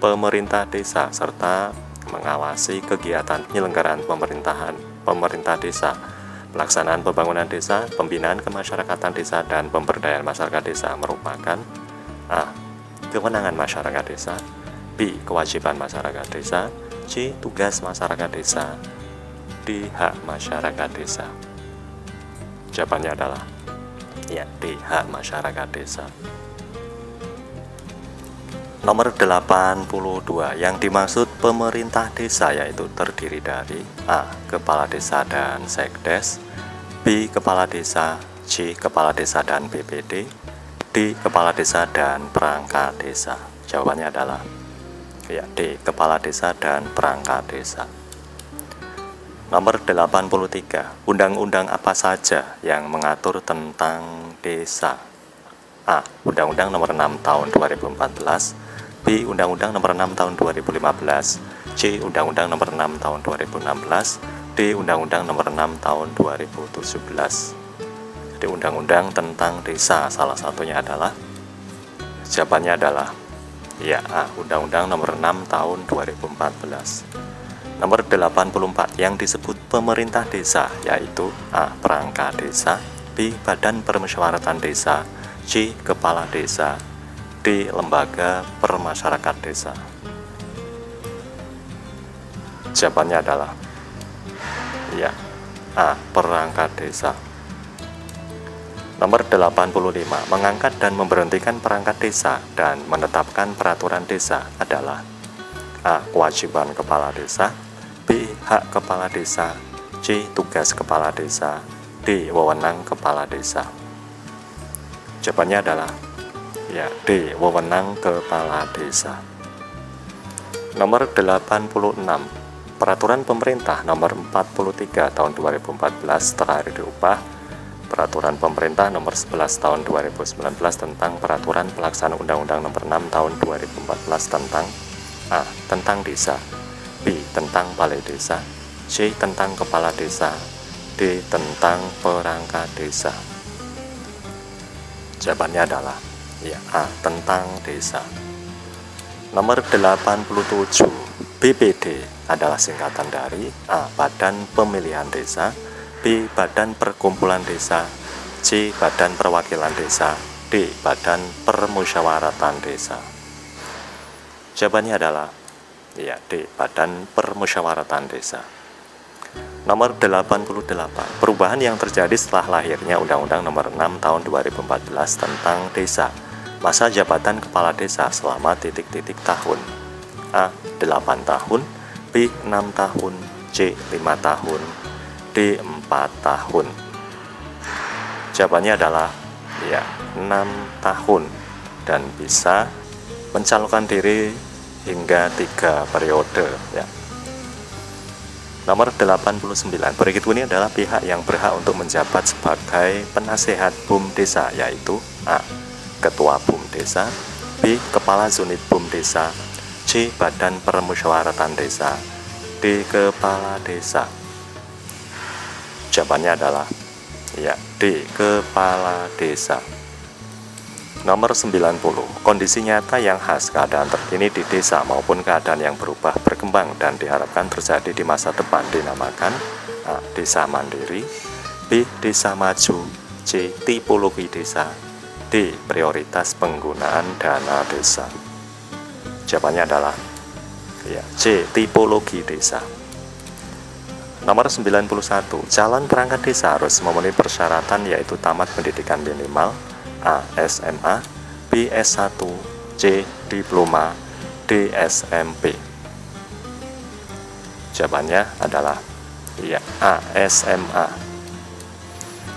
pemerintah desa serta mengawasi kegiatan penyelenggaraan pemerintah desa, pelaksanaan pembangunan desa, pembinaan kemasyarakatan desa dan pemberdayaan masyarakat desa merupakan A. Kewenangan masyarakat desa, B. Kewajiban masyarakat desa, C. Tugas masyarakat desa, D. Hak masyarakat desa. Jawabannya adalah ya D. Hak masyarakat desa. Nomor 82. Yang dimaksud pemerintah desa yaitu terdiri dari A. Kepala desa dan sekdes, B. Kepala desa, C. Kepala desa dan BPD, D. Kepala desa dan perangkat desa. Jawabannya adalah ya D. Kepala desa dan perangkat desa. Nomor 83. Undang-undang apa saja yang mengatur tentang desa? A. Undang-Undang Nomor 6 Tahun 2014, B. Undang-Undang Nomor 6 Tahun 2015, C. Undang-Undang Nomor 6 Tahun 2016, D. Undang-Undang Nomor 6 Tahun 2017. Jadi undang-undang tentang desa salah satunya adalah, jawabannya adalah ya A. Undang-Undang Nomor 6 Tahun 2014. Nomor 84. Yang disebut pemerintah desa yaitu A. Perangkat desa, B. Badan Permusyawaratan Desa, C. Kepala desa, D. Lembaga permasyarakat desa. Jawabannya adalah ya A. Perangkat desa. Nomor 85. Mengangkat dan memberhentikan perangkat desa dan menetapkan peraturan desa adalah A. Kewajiban kepala desa, B. Hak kepala desa, C. Tugas kepala desa, D. Wewenang kepala desa. Jawabannya adalah ya D. Wewenang kepala desa. Nomor 86. Peraturan Pemerintah Nomor 43 Tahun 2014 terakhir diubah Peraturan Pemerintah Nomor 11 Tahun 2019 tentang Peraturan Pelaksanaan Undang-Undang Nomor 6 Tahun 2014 tentang A. Tentang desa, B. Tentang balai desa, C. Tentang kepala desa, D. Tentang perangkat desa. Jawabannya adalah ya A. Tentang desa. Nomor 87. BPD adalah singkatan dari A. Badan Pemilihan Desa, B. Badan Perkumpulan Desa, C. Badan Perwakilan Desa, D. Badan Permusyawaratan Desa. Jawabannya adalah ya D. Badan Permusyawaratan Desa. Nomor 88. Perubahan yang terjadi setelah lahirnya Undang-Undang Nomor 6 Tahun 2014 tentang Desa. Masa jabatan kepala desa selama titik-titik tahun. A. 8 tahun, B. 6 tahun, C. 5 tahun, D. 4 tahun. Jawabannya adalah ya 6 tahun dan bisa mencalonkan diri hingga 3 periode ya. Nomor 89. Berikut ini adalah pihak yang berhak untuk menjabat sebagai penasehat BUM desa yaitu A. Ketua BUM desa, B. Kepala Unit BUM desa, C. Badan Permusyawaratan Desa, D. Kepala desa. Jawabannya adalah ya D. Kepala desa. Nomor 90. Kondisi nyata yang khas keadaan terkini di desa maupun keadaan yang berubah berkembang dan diharapkan terjadi di masa depan dinamakan A. Desa mandiri, B. Desa maju, C. Tipologi desa, D. Prioritas penggunaan dana desa. Jawabannya adalah ya C. Tipologi desa. Nomor 91. Calon perangkat desa harus memenuhi persyaratan yaitu tamat pendidikan minimal A. SMA, B S1, C diploma, D SMP. Jawabannya adalah ya A SMA.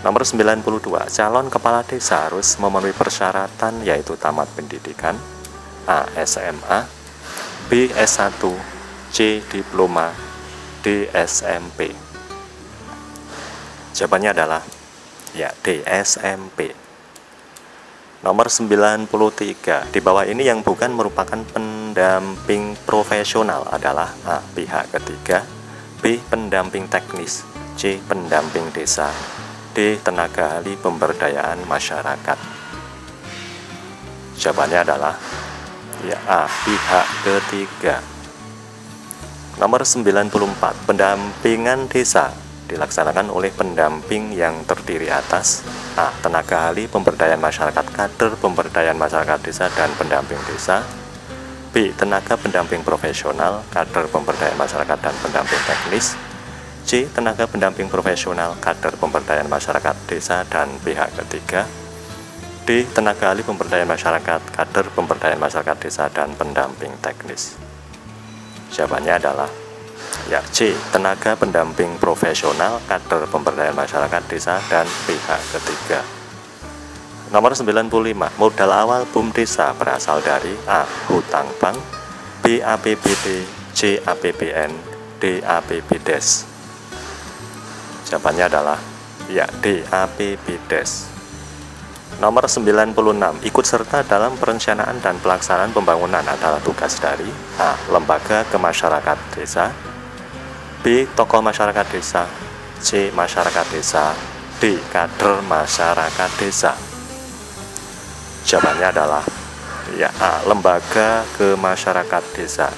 Nomor 92, calon kepala desa harus memenuhi persyaratan yaitu tamat pendidikan A SMA, B S1, C diploma, D SMP. Jawabannya adalah ya D SMP. Nomor 93, di bawah ini yang bukan merupakan pendamping profesional adalah A. Pihak ketiga, B. Pendamping teknis, C. Pendamping desa, D. Tenaga ahli pemberdayaan masyarakat. Jawabannya adalah ya A. Pihak ketiga. Nomor 94, pendampingan desa dilaksanakan oleh pendamping yang terdiri atas A. Tenaga ahli pemberdayaan masyarakat, kader pemberdayaan masyarakat desa dan pendamping desa, B. Tenaga pendamping profesional, kader pemberdayaan masyarakat dan pendamping teknis, C. Tenaga pendamping profesional, kader pemberdayaan masyarakat desa dan pihak ketiga, D. Tenaga ahli pemberdayaan masyarakat, kader pemberdayaan masyarakat desa dan pendamping teknis. Jawabannya adalah ya C. Tenaga pendamping profesional, kader pemberdayaan masyarakat desa dan pihak ketiga. Nomor 95, modal awal BUM desa berasal dari A. Hutang bank, B. APBD, C. APBN, D. APBDes. Jawabannya adalah ya D. APBDes. Nomor 96, ikut serta dalam perencanaan dan pelaksanaan pembangunan adalah tugas dari A. Lembaga kemasyarakatan desa, B. Tokoh masyarakat desa, C. Masyarakat desa, D. Kader masyarakat desa. Jawabannya adalah ya A. Lembaga kemasyarakatan desa.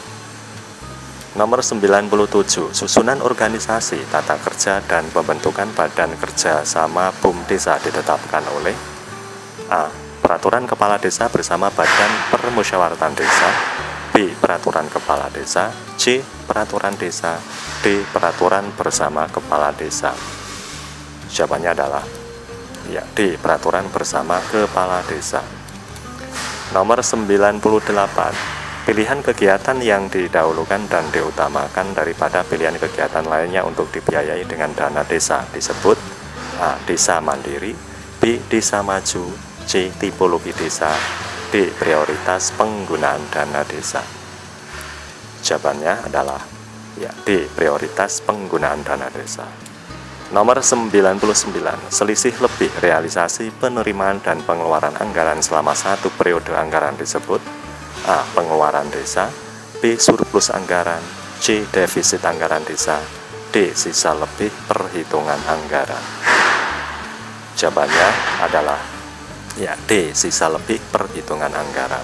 Nomor 97, susunan organisasi, tata kerja dan pembentukan badan kerja sama BUM desa ditetapkan oleh A. Peraturan kepala desa bersama badan permusyawaratan desa, B. Peraturan kepala desa, C. Peraturan desa, D. Peraturan bersama kepala desa. Jawabannya adalah ya D. Peraturan bersama kepala desa. Nomor 98, pilihan kegiatan yang didahulukan dan diutamakan daripada pilihan kegiatan lainnya untuk dibiayai dengan dana desa disebut A. Desa mandiri, B. Desa maju, C. Tipologi desa, D. Prioritas penggunaan dana desa. Jawabannya adalah ya D. Prioritas penggunaan dana desa. Nomor 99, selisih lebih realisasi penerimaan dan pengeluaran anggaran selama satu periode anggaran disebut A. Pengeluaran desa, B. Surplus anggaran, C. Defisit anggaran desa, D. Sisa lebih perhitungan anggaran. Jawabannya adalah ya D. Sisa lebih perhitungan anggaran.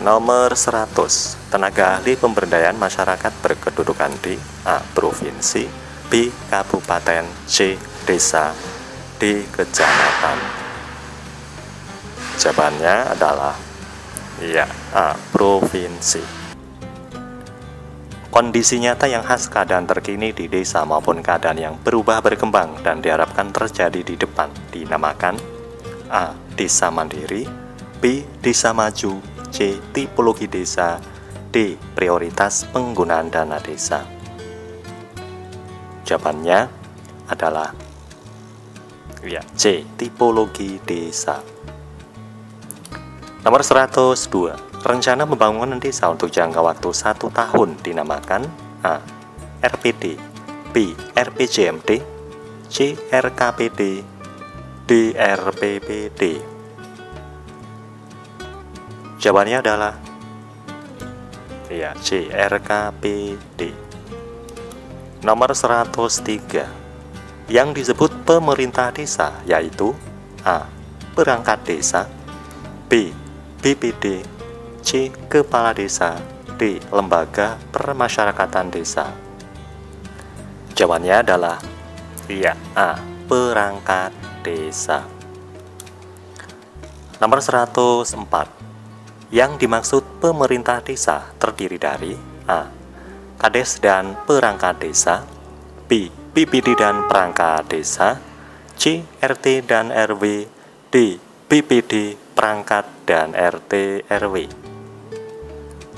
Nomor 100, tenaga ahli pemberdayaan masyarakat berkedudukan di A. Provinsi, B. Kabupaten, C. Desa, D. Kecamatan. Jawabannya adalah ya A. Provinsi. Kondisi nyata yang khas keadaan terkini di desa maupun keadaan yang berubah berkembang dan diharapkan terjadi di depan dinamakan A. Desa mandiri, B. Desa maju, C. Tipologi desa, D. Prioritas penggunaan dana desa. Jawabannya adalah ya C. Tipologi desa. Nomor 102, rencana pembangunan desa untuk jangka waktu 1 tahun dinamakan A. RPD, B. RPJMD, C. RKPD, D. RPPD. Jawabannya adalah ya C. RKPD. Nomor 103, yang disebut pemerintah desa yaitu A. Perangkat desa, B. BPD, C. Kepala desa, D. Lembaga permasyarakatan desa. Jawabannya adalah ya A. Perangkat desa. Nomor 104, yang dimaksud pemerintah desa terdiri dari A. Kades dan perangkat desa, B. BPD dan perangkat desa, C. RT dan RW, D. BPD perangkat dan RT RW?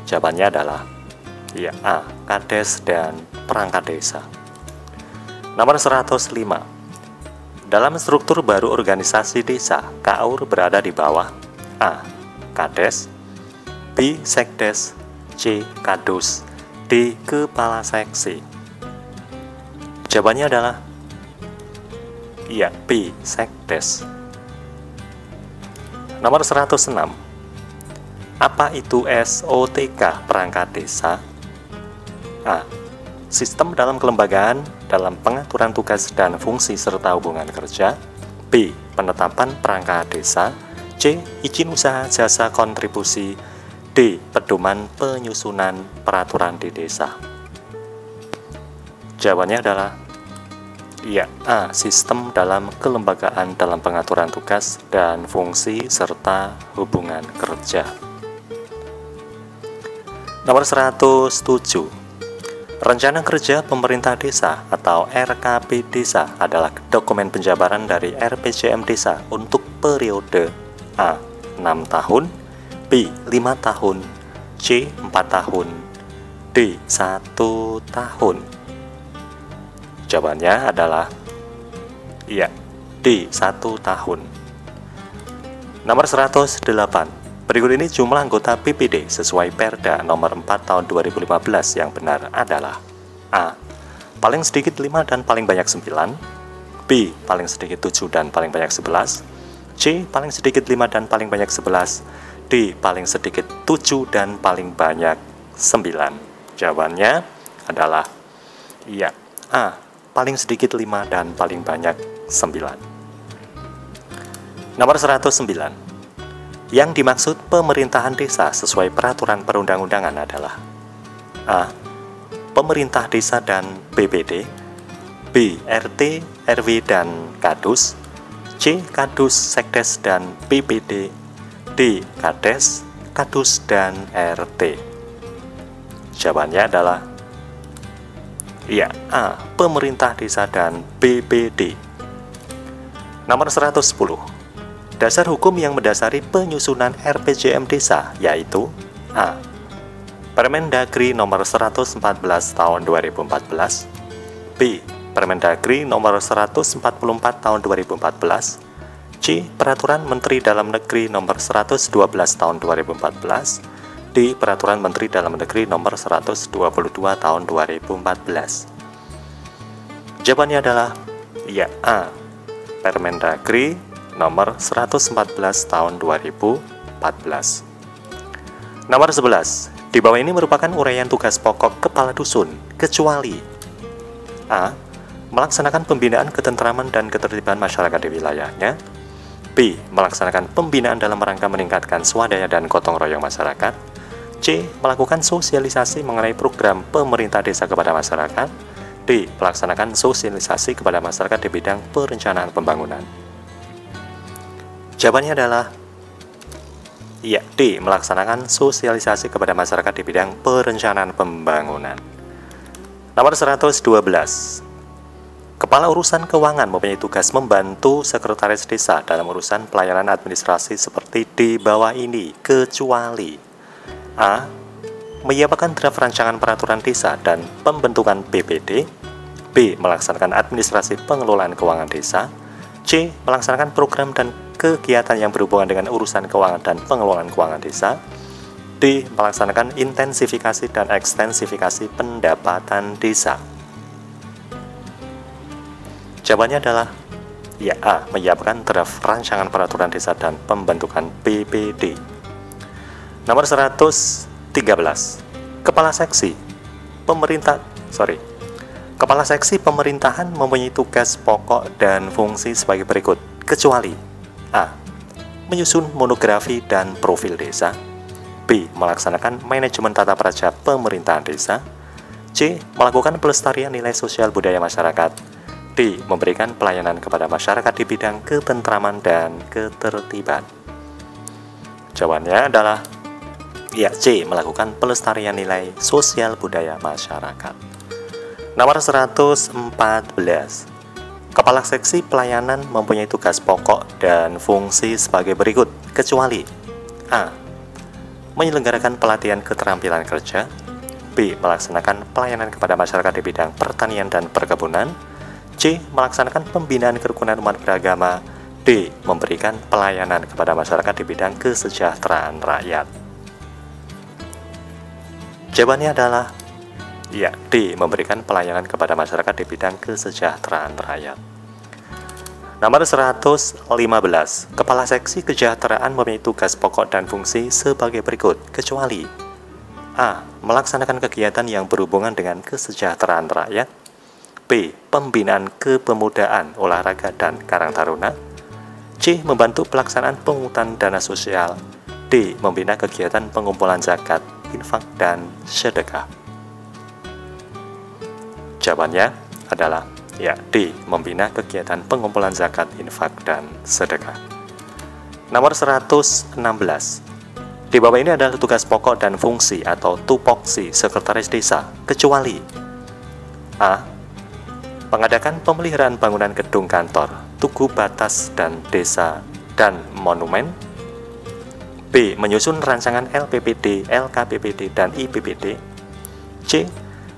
Jawabannya adalah ya A. Kades dan perangkat desa. Nomor 105. Dalam struktur baru organisasi desa, KAUR berada di bawah A. Kades, B. Sekdes, C. Kadus, D. Kepala Seksi. Jawabannya adalah ya B. Sekdes. Nomor 106. Apa itu SOTK perangkat desa? A. Sistem dalam kelembagaan, dalam pengaturan tugas dan fungsi serta hubungan kerja. B. Penetapan perangkat desa. C. Izin usaha jasa kontribusi. D. Pedoman penyusunan peraturan di desa. Jawabannya adalah ya A. Sistem dalam kelembagaan, dalam pengaturan tugas dan fungsi serta hubungan kerja. Nomor 107. Rencana Kerja Pemerintah Desa atau RKP Desa adalah dokumen penjabaran dari RPJM Desa untuk periode A. 6 tahun, B. 5 tahun, C. 4 tahun, D. 1 tahun. Jawabannya adalah ya D. 1 tahun. Nomor 108. Berikut ini jumlah anggota BPD sesuai Perda nomor 4 tahun 2015 yang benar adalah A. Paling sedikit 5 dan paling banyak 9, B. Paling sedikit 7 dan paling banyak 11, C. Paling sedikit 5 dan paling banyak 11, D. Paling sedikit 7 dan paling banyak 9. Jawabannya adalah ya A. Paling sedikit 5 dan paling banyak 9. Nomor 109. Yang dimaksud pemerintahan desa sesuai peraturan perundang-undangan adalah A. Pemerintah desa dan BPD, B. RT, RW dan Kadus, C. Kadus, Sekdes dan BPD, D. Kades, Kadus dan RT. Jawabannya adalah ya A. Pemerintah desa dan BPD. Nomor 110. Dasar hukum yang mendasari penyusunan RPJM desa yaitu A. Permendagri nomor 114 tahun 2014, B. Permendagri nomor 144 tahun 2014, C. Peraturan Menteri Dalam Negeri nomor 112 tahun 2014, D. Peraturan Menteri Dalam Negeri nomor 122 tahun 2014. Jawabannya adalah ya A. Permendagri nomor 114 tahun 2014. Nomor 11. Di bawah ini merupakan uraian tugas pokok kepala dusun kecuali A. Melaksanakan pembinaan ketentraman dan ketertiban masyarakat di wilayahnya, B. Melaksanakan pembinaan dalam rangka meningkatkan swadaya dan gotong royong masyarakat, C. Melakukan sosialisasi mengenai program pemerintah desa kepada masyarakat, D. Melaksanakan sosialisasi kepada masyarakat di bidang perencanaan pembangunan. Jawabannya adalah ya D. Melaksanakan sosialisasi kepada masyarakat di bidang perencanaan pembangunan. Nomor 112. Kepala Urusan Keuangan mempunyai tugas membantu Sekretaris Desa dalam urusan pelayanan administrasi seperti di bawah ini kecuali A. Menyiapkan draft rancangan peraturan desa dan pembentukan BPD, B. Melaksanakan administrasi pengelolaan keuangan desa, C. Melaksanakan program dan kegiatan yang berhubungan dengan urusan keuangan dan pengelolaan keuangan desa, D. Melaksanakan intensifikasi dan ekstensifikasi pendapatan desa. Jawabannya adalah ya A. Menyiapkan draft rancangan peraturan desa dan pembentukan BPD. Nomor 113. Kepala Seksi Pemerintahan mempunyai tugas pokok dan fungsi sebagai berikut kecuali A. Menyusun monografi dan profil desa, B. Melaksanakan manajemen tata praja pemerintahan desa, C. Melakukan pelestarian nilai sosial budaya masyarakat, D. Memberikan pelayanan kepada masyarakat di bidang ketentraman dan ketertiban. Jawabannya adalah ya C. Melakukan pelestarian nilai sosial budaya masyarakat. Nomor 114. Kepala Seksi Pelayanan mempunyai tugas pokok dan fungsi sebagai berikut kecuali A. menyelenggarakan pelatihan keterampilan kerja, B. melaksanakan pelayanan kepada masyarakat di bidang pertanian dan perkebunan, C. melaksanakan pembinaan kerukunan umat beragama, D. memberikan pelayanan kepada masyarakat di bidang kesejahteraan rakyat. Jawabannya adalah ya, D. memberikan pelayanan kepada masyarakat di bidang kesejahteraan rakyat. Nomor 115. Kepala Seksi Kesejahteraan mempunyai tugas pokok dan fungsi sebagai berikut, kecuali A. melaksanakan kegiatan yang berhubungan dengan kesejahteraan rakyat, B. pembinaan kepemudaan, olahraga, dan karang taruna, C. membantu pelaksanaan pemungutan dana sosial, D. membina kegiatan pengumpulan zakat, infak, dan sedekah. Jawabannya adalah ya, D. membina kegiatan pengumpulan zakat, infak, dan sedekah. Nomor 116. Di bawah ini adalah tugas pokok dan fungsi atau tupoksi sekretaris desa, kecuali A. mengadakan pemeliharaan bangunan gedung kantor, tugu batas dan desa dan monumen, B. menyusun rancangan LPPD, LKPPD, dan IPPD, C.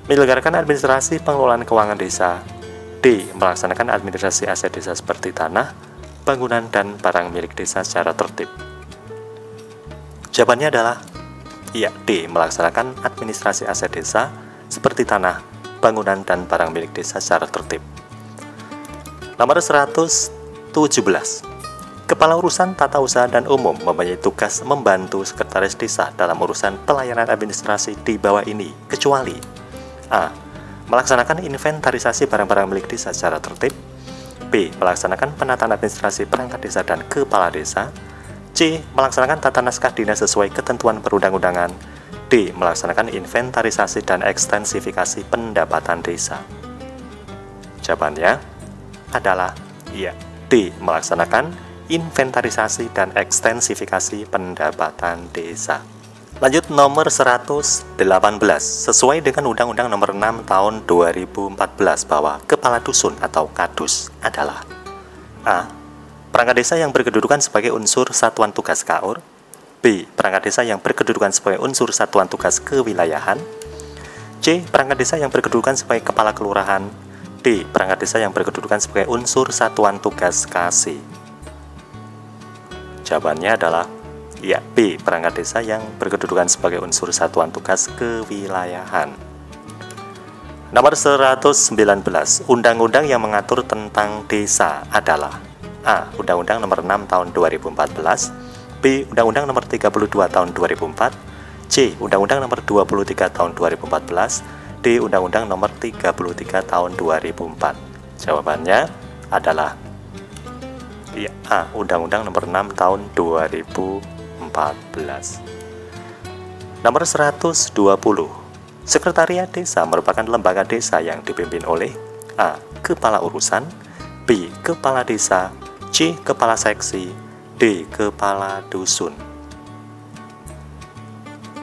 menyelenggarakan administrasi pengelolaan keuangan desa, D. melaksanakan administrasi aset desa seperti tanah, bangunan, dan barang milik desa secara tertib. Jawabannya adalah iya, D. melaksanakan administrasi aset desa seperti tanah, bangunan, dan barang milik desa secara tertib. Nomor 117. Kepala Urusan Tata Usaha dan Umum mempunyai tugas membantu sekretaris desa dalam urusan pelayanan administrasi di bawah ini, kecuali A. melaksanakan inventarisasi barang-barang milik desa secara tertib, B. melaksanakan penataan administrasi perangkat desa dan kepala desa, C. melaksanakan tata naskah dinas sesuai ketentuan perundang-undangan, D. melaksanakan inventarisasi dan ekstensifikasi pendapatan desa. Jawabannya adalah iya, D. melaksanakan inventarisasi dan ekstensifikasi pendapatan desa. Lanjut nomor 118. Sesuai dengan Undang-Undang Nomor 6 Tahun 2014 bahwa Kepala Dusun atau Kadus adalah A. perangkat desa yang berkedudukan sebagai unsur satuan tugas KAUR, B. perangkat desa yang berkedudukan sebagai unsur satuan tugas kewilayahan, C. perangkat desa yang berkedudukan sebagai kepala kelurahan, D. perangkat desa yang berkedudukan sebagai unsur satuan tugas KASI. Jawabannya adalah ya, B. perangkat desa yang berkedudukan sebagai unsur satuan tugas kewilayahan. Nomor 119. Undang-undang yang mengatur tentang desa adalah A. Undang-Undang Nomor 6 Tahun 2014, B. Undang-Undang Nomor 32 Tahun 2004, C. Undang-Undang Nomor 23 Tahun 2014, D. Undang-Undang Nomor 33 Tahun 2004. Jawabannya adalah ya, A. Undang-Undang Nomor 6 Tahun 2014. Nomor 120. Sekretariat Desa merupakan lembaga desa yang dipimpin oleh A. Kepala Urusan, B. Kepala Desa, C. Kepala Seksi, D. Kepala Dusun.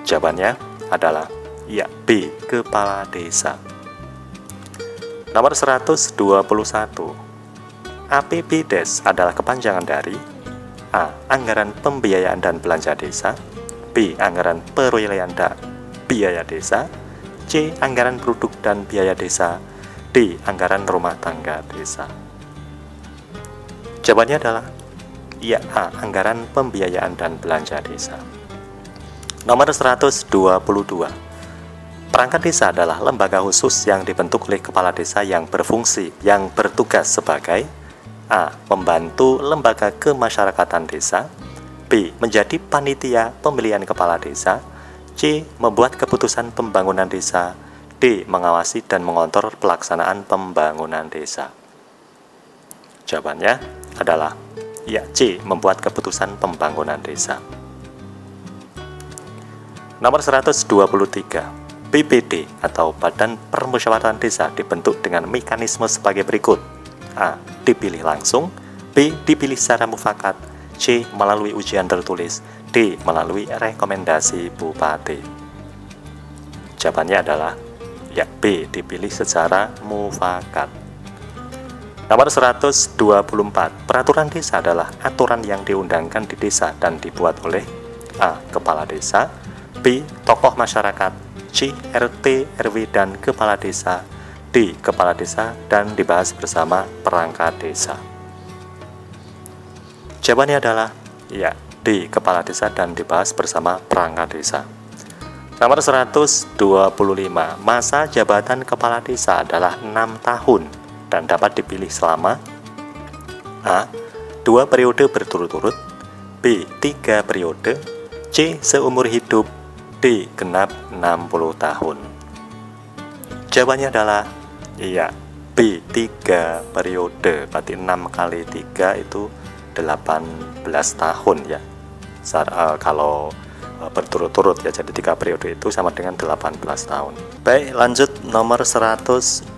Jawabannya adalah ya, B. Kepala Desa. Nomor 121. APBDes adalah kepanjangan dari A. Anggaran Pembiayaan dan Belanja Desa, B. Anggaran Perolehan dan Biaya Desa, C. Anggaran Produk dan Biaya Desa, D. Anggaran Rumah Tangga Desa. Jawabannya adalah ya, A. Anggaran Pembiayaan dan Belanja Desa. Nomor 122. Perangkat desa adalah lembaga khusus yang dibentuk oleh kepala desa yang bertugas sebagai A. membantu lembaga kemasyarakatan desa, B. menjadi panitia pemilihan kepala desa, C. membuat keputusan pembangunan desa, D. mengawasi dan mengontrol pelaksanaan pembangunan desa. Jawabannya adalah ya, C. membuat keputusan pembangunan desa. Nomor 123. BPD atau Badan Permusyawaratan Desa dibentuk dengan mekanisme sebagai berikut. A. dipilih langsung, B. dipilih secara mufakat, C. melalui ujian tertulis, D. melalui rekomendasi bupati. Jawabannya adalah ya, B. dipilih secara mufakat. Nomor 124, peraturan desa adalah aturan yang diundangkan di desa dan dibuat oleh A. Kepala desa, B. Tokoh masyarakat, C. RT, RW, dan kepala desa, D. Kepala desa, dan dibahas bersama perangkat desa. Jawabannya adalah ya, D. Kepala desa dan dibahas bersama perangkat desa. Nomor 125, masa jabatan kepala desa adalah 6 tahun dan dapat dipilih selama A. 2 periode berturut-turut, B. 3 periode, C. Seumur hidup, D. Genap 60 tahun. Jawabannya adalah iya, B. 3 periode, berarti 6 kali 3 itu 18 tahun ya. Kalau berturut-turut ya, jadi 3 periode itu sama dengan 18 tahun. Baik, lanjut nomor 126.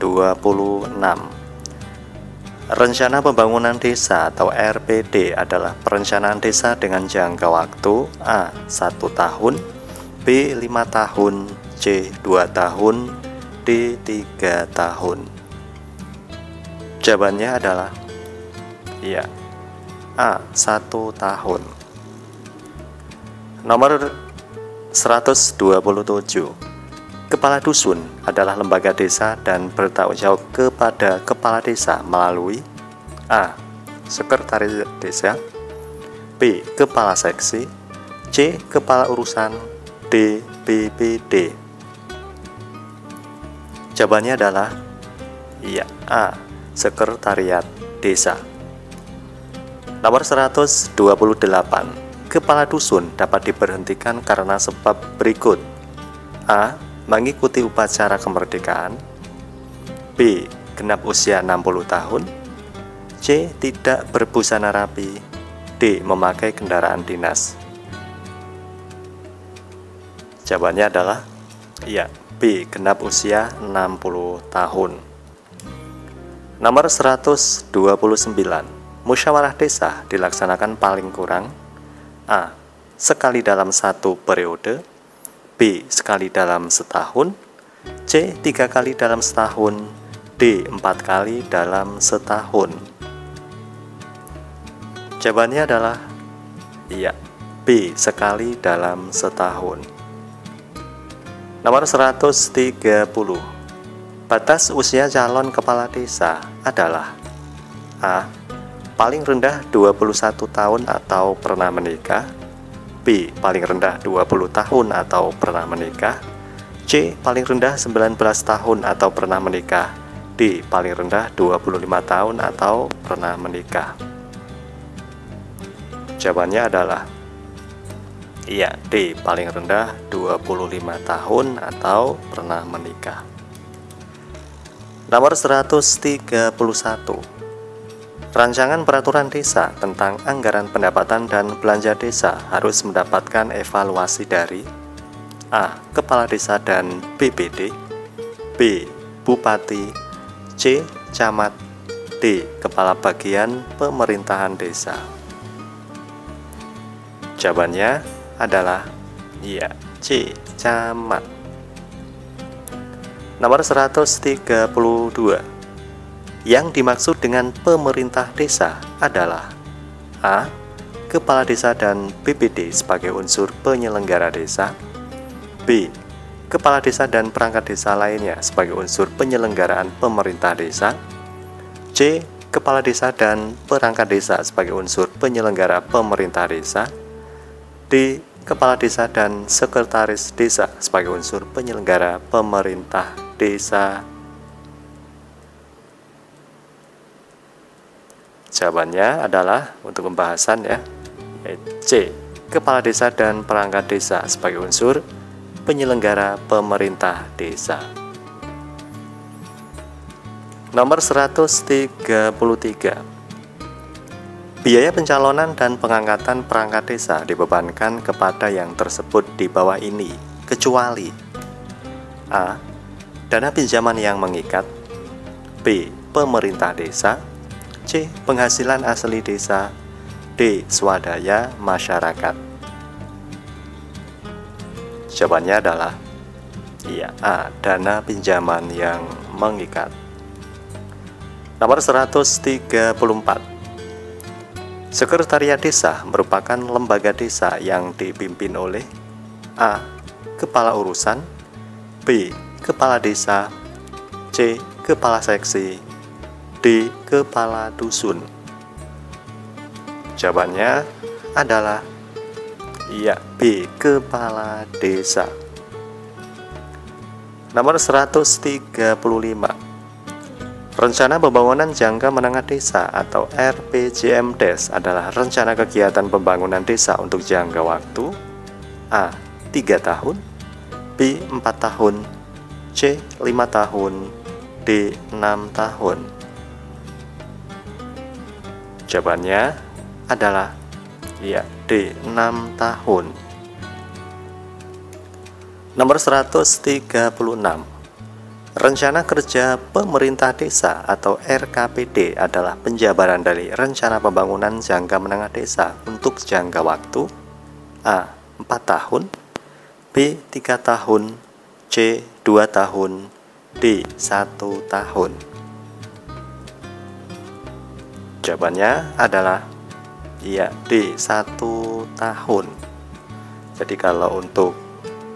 Rencana Pembangunan Desa atau RPD adalah perencanaan desa dengan jangka waktu A. 1 tahun, B. 5 tahun, C. 2 tahun, D. 3 tahun. Jawabannya adalah iya, A. 1 tahun. Nomor 127. Kepala dusun adalah lembaga desa dan bertanggung jawab kepada kepala desa melalui A. Sekretaris desa, B. Kepala seksi, C. Kepala urusan, D. BPD. Jawabannya adalah iya, A. Sekretariat desa. Nomor 128. Kepala dusun dapat diberhentikan karena sebab berikut. A. Mengikuti upacara kemerdekaan, B. Genap usia 60 tahun, C. Tidak berbusana rapi, D. Memakai kendaraan dinas. Jawabannya adalah iya, B. Genap usia 60 tahun. Nomor 129. Musyawarah desa dilaksanakan paling kurang A. Sekali dalam 1 periode, B. Sekali dalam setahun, C. 3 kali dalam setahun, D. 4 kali dalam setahun. Jawabannya adalah iya, B. Sekali dalam setahun. Nomor 130. Batas usia calon kepala desa adalah A. Paling rendah 21 tahun atau pernah menikah, B. Paling rendah 20 tahun atau pernah menikah, C. Paling rendah 19 tahun atau pernah menikah, D. Paling rendah 25 tahun atau pernah menikah. Jawabannya adalah iya, D. Paling rendah 25 tahun atau pernah menikah. Nomor 131. Rancangan peraturan desa tentang anggaran pendapatan dan belanja desa harus mendapatkan evaluasi dari A. Kepala desa dan BPD, B. Bupati, C. Camat, D. Kepala bagian pemerintahan desa. Jawabannya adalah iya, C. Camat. Nomor 132. Yang dimaksud dengan pemerintah desa adalah A. Kepala desa dan BPD sebagai unsur penyelenggara desa, B. Kepala desa dan perangkat desa lainnya sebagai unsur penyelenggaraan pemerintah desa, C. Kepala desa dan perangkat desa sebagai unsur penyelenggara pemerintah desa, D. Kepala desa dan sekretaris desa sebagai unsur penyelenggara pemerintah desa. Jawabannya adalah untuk pembahasan ya, C. Kepala desa dan perangkat desa sebagai unsur penyelenggara pemerintah desa. Nomor 133. Biaya pencalonan dan pengangkatan perangkat desa dibebankan kepada yang tersebut di bawah ini, kecuali A. Dana pinjaman yang mengikat, B. Pemerintah desa, C. Penghasilan asli desa, D. Swadaya masyarakat. Jawabannya adalah iya, A. Dana pinjaman yang mengikat. Nomor 134. Sekretariat Desa merupakan lembaga desa yang dipimpin oleh A. Kepala Urusan, B. Kepala Desa, C. Kepala Seksi, D. Kepala Dusun. Jawabannya adalah ya, B. Kepala Desa. Nomor 135. Rencana Pembangunan Jangka Menengah Desa atau RPJMDes adalah rencana kegiatan pembangunan desa untuk jangka waktu A. 3 tahun, B. 4 tahun, C. 5 tahun, D. 6 tahun. Jawabannya adalah ya, D. 6 tahun. Nomor 136. Rencana Kerja Pemerintah Desa atau RKPD adalah penjabaran dari Rencana Pembangunan Jangka Menengah Desa untuk jangka waktu A. 4 tahun, B. 3 tahun, C. 2 tahun, D. 1 tahun. Jawabannya adalah ya, D. 1 tahun. Jadi kalau untuk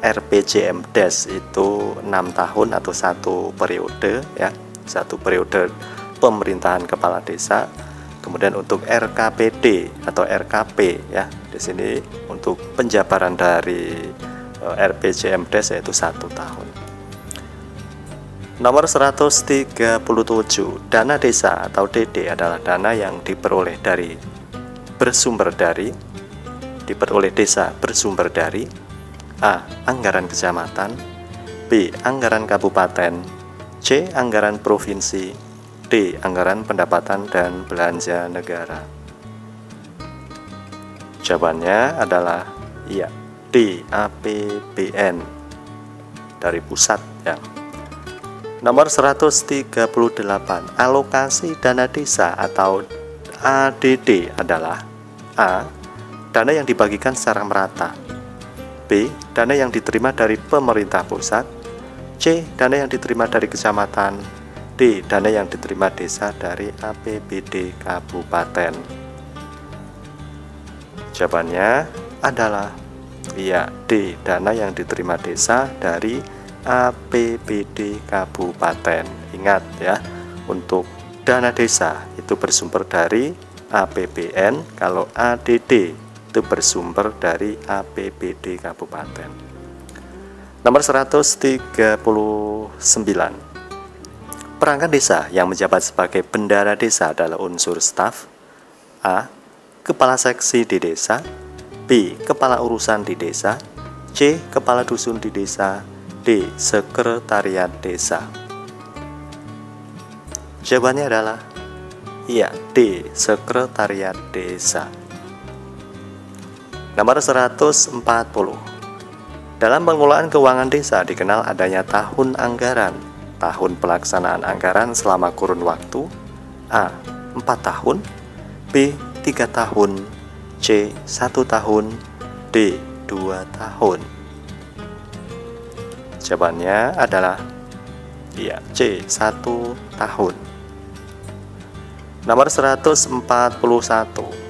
RPJMDes itu 6 tahun atau 1 periode ya, 1 periode pemerintahan kepala desa. Kemudian untuk RKPD atau RKP ya, di sini untuk penjabaran dari RPJMDes yaitu 1 tahun. Nomor 137. Dana desa atau DD adalah dana yang diperoleh desa bersumber dari A. Anggaran kecamatan, B. Anggaran kabupaten, C. Anggaran provinsi, D. Anggaran pendapatan dan belanja negara. Jawabannya adalah iya, D. APBN dari pusat ya. Nomor 138. Alokasi dana desa atau ADD adalah A. Dana yang dibagikan secara merata, B. Dana yang diterima dari pemerintah pusat, C. Dana yang diterima dari kecamatan, D. Dana yang diterima desa dari APBD kabupaten. Jawabannya adalah iya, D. Dana yang diterima desa dari APBD kabupaten. Ingat ya, untuk dana desa itu bersumber dari APBN, kalau ADD itu bersumber dari APBD kabupaten. Nomor 139. Perangkat desa yang menjabat sebagai bendahara desa adalah unsur staf. A. Kepala seksi di desa, B. Kepala urusan di desa, C. Kepala dusun di desa, D. Sekretariat desa. Jawabannya adalah iya, D. Sekretariat desa. Nomor 140. Dalam pengelolaan keuangan desa dikenal adanya tahun anggaran. Tahun pelaksanaan anggaran selama kurun waktu A. 4 tahun, B. 3 tahun, C. 1 tahun, D. 2 tahun. Jawabannya adalah iya, C. 1 tahun. Nomor 141.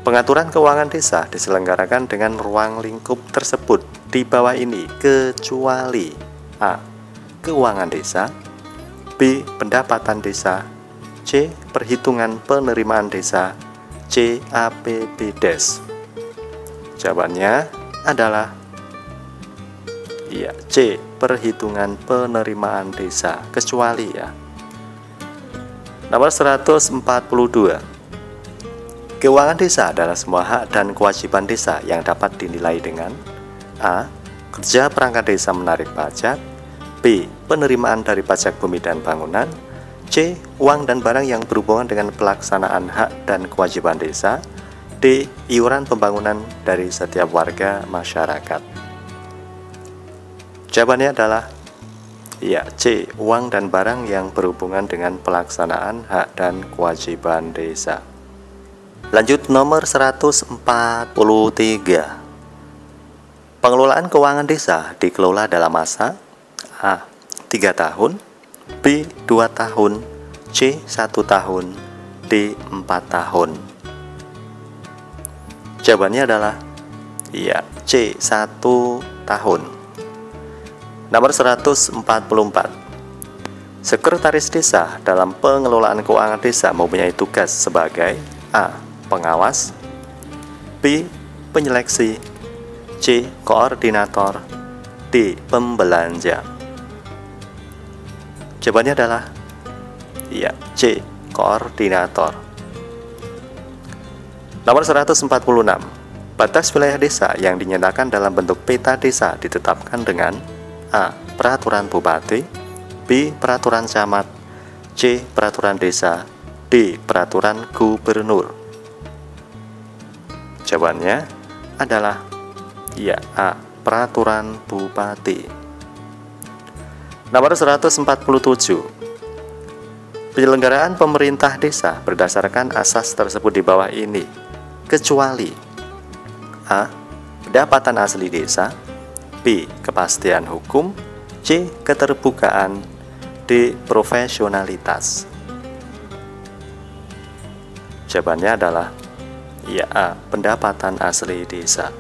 Pengaturan keuangan desa diselenggarakan dengan ruang lingkup tersebut di bawah ini kecuali A. Keuangan desa, B. Pendapatan desa, C. Perhitungan penerimaan desa, C. APBDes. Jawabannya adalah iya, C. Perhitungan penerimaan desa, kecuali ya. Nomor 142. Keuangan desa adalah semua hak dan kewajiban desa yang dapat dinilai dengan A. Kerja perangkat desa menarik pajak, B. Penerimaan dari pajak bumi dan bangunan, C. Uang dan barang yang berhubungan dengan pelaksanaan hak dan kewajiban desa, D. Iuran pembangunan dari setiap warga masyarakat. Jawabannya adalah ya, C. Uang dan barang yang berhubungan dengan pelaksanaan hak dan kewajiban desa. Lanjut nomor 143. Pengelolaan keuangan desa dikelola dalam masa A. 3 tahun, B. 2 tahun, C. 1 tahun, D. 4 tahun. Jawabannya adalah iya, C. 1 tahun. Nomor 144. Sekretaris desa dalam pengelolaan keuangan desa mempunyai tugas sebagai A. Pengawas, B. Penyeleksi, C. Koordinator, D. Pembelanja. Jawabannya adalah iya, C. Koordinator. Nomor 146. Batas wilayah desa yang dinyatakan dalam bentuk peta desa ditetapkan dengan A. Peraturan Bupati, B. Peraturan Camat, C. Peraturan Desa, D. Peraturan Gubernur. Jawabannya adalah iya, A. Peraturan Bupati. Nomor 147. Penyelenggaraan pemerintah desa berdasarkan asas tersebut di bawah ini, kecuali A. Pendapatan asli desa, B. Kepastian hukum, C. Keterbukaan, D. Profesionalitas. Jawabannya adalah iya, A. Pendapatan asli desa.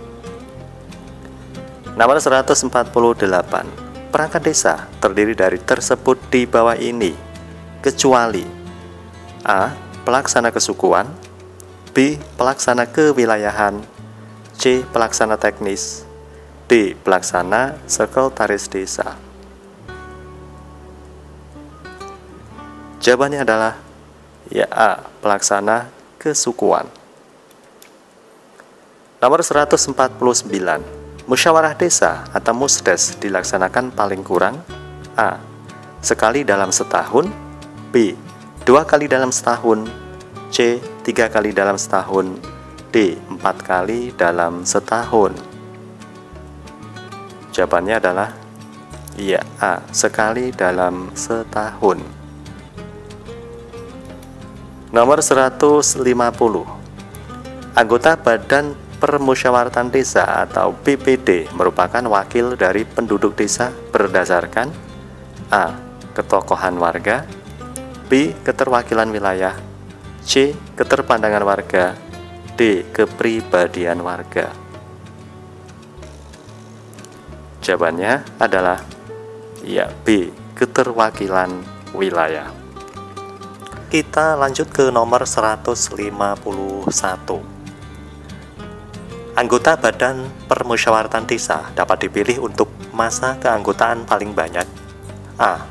Nomor 148. Perangkat desa terdiri dari tersebut di bawah ini, kecuali A. Pelaksana kesukuan, B. Pelaksana kewilayahan, C. Pelaksana teknis, D. Pelaksana sekretaris desa. Jawabannya adalah ya, A. Pelaksana kesukuan. Nomor 149. Musyawarah desa atau musdes dilaksanakan paling kurang A. Sekali dalam setahun, B. 2 kali dalam setahun, C. 3 kali dalam setahun, D. 4 kali dalam setahun. Jawabannya adalah iya, A. Sekali dalam setahun. Nomor 150. Anggota Badan Permusyawaratan Desa atau BPD merupakan wakil dari penduduk desa berdasarkan A. Ketokohan warga, B. Keterwakilan wilayah, C. Keterpandangan warga, D. Kepribadian warga. Jawabannya adalah ya, B. Keterwakilan wilayah. Kita lanjut ke nomor 151. Anggota Badan Permusyawaratan Desa dapat dipilih untuk masa keanggotaan paling banyak A.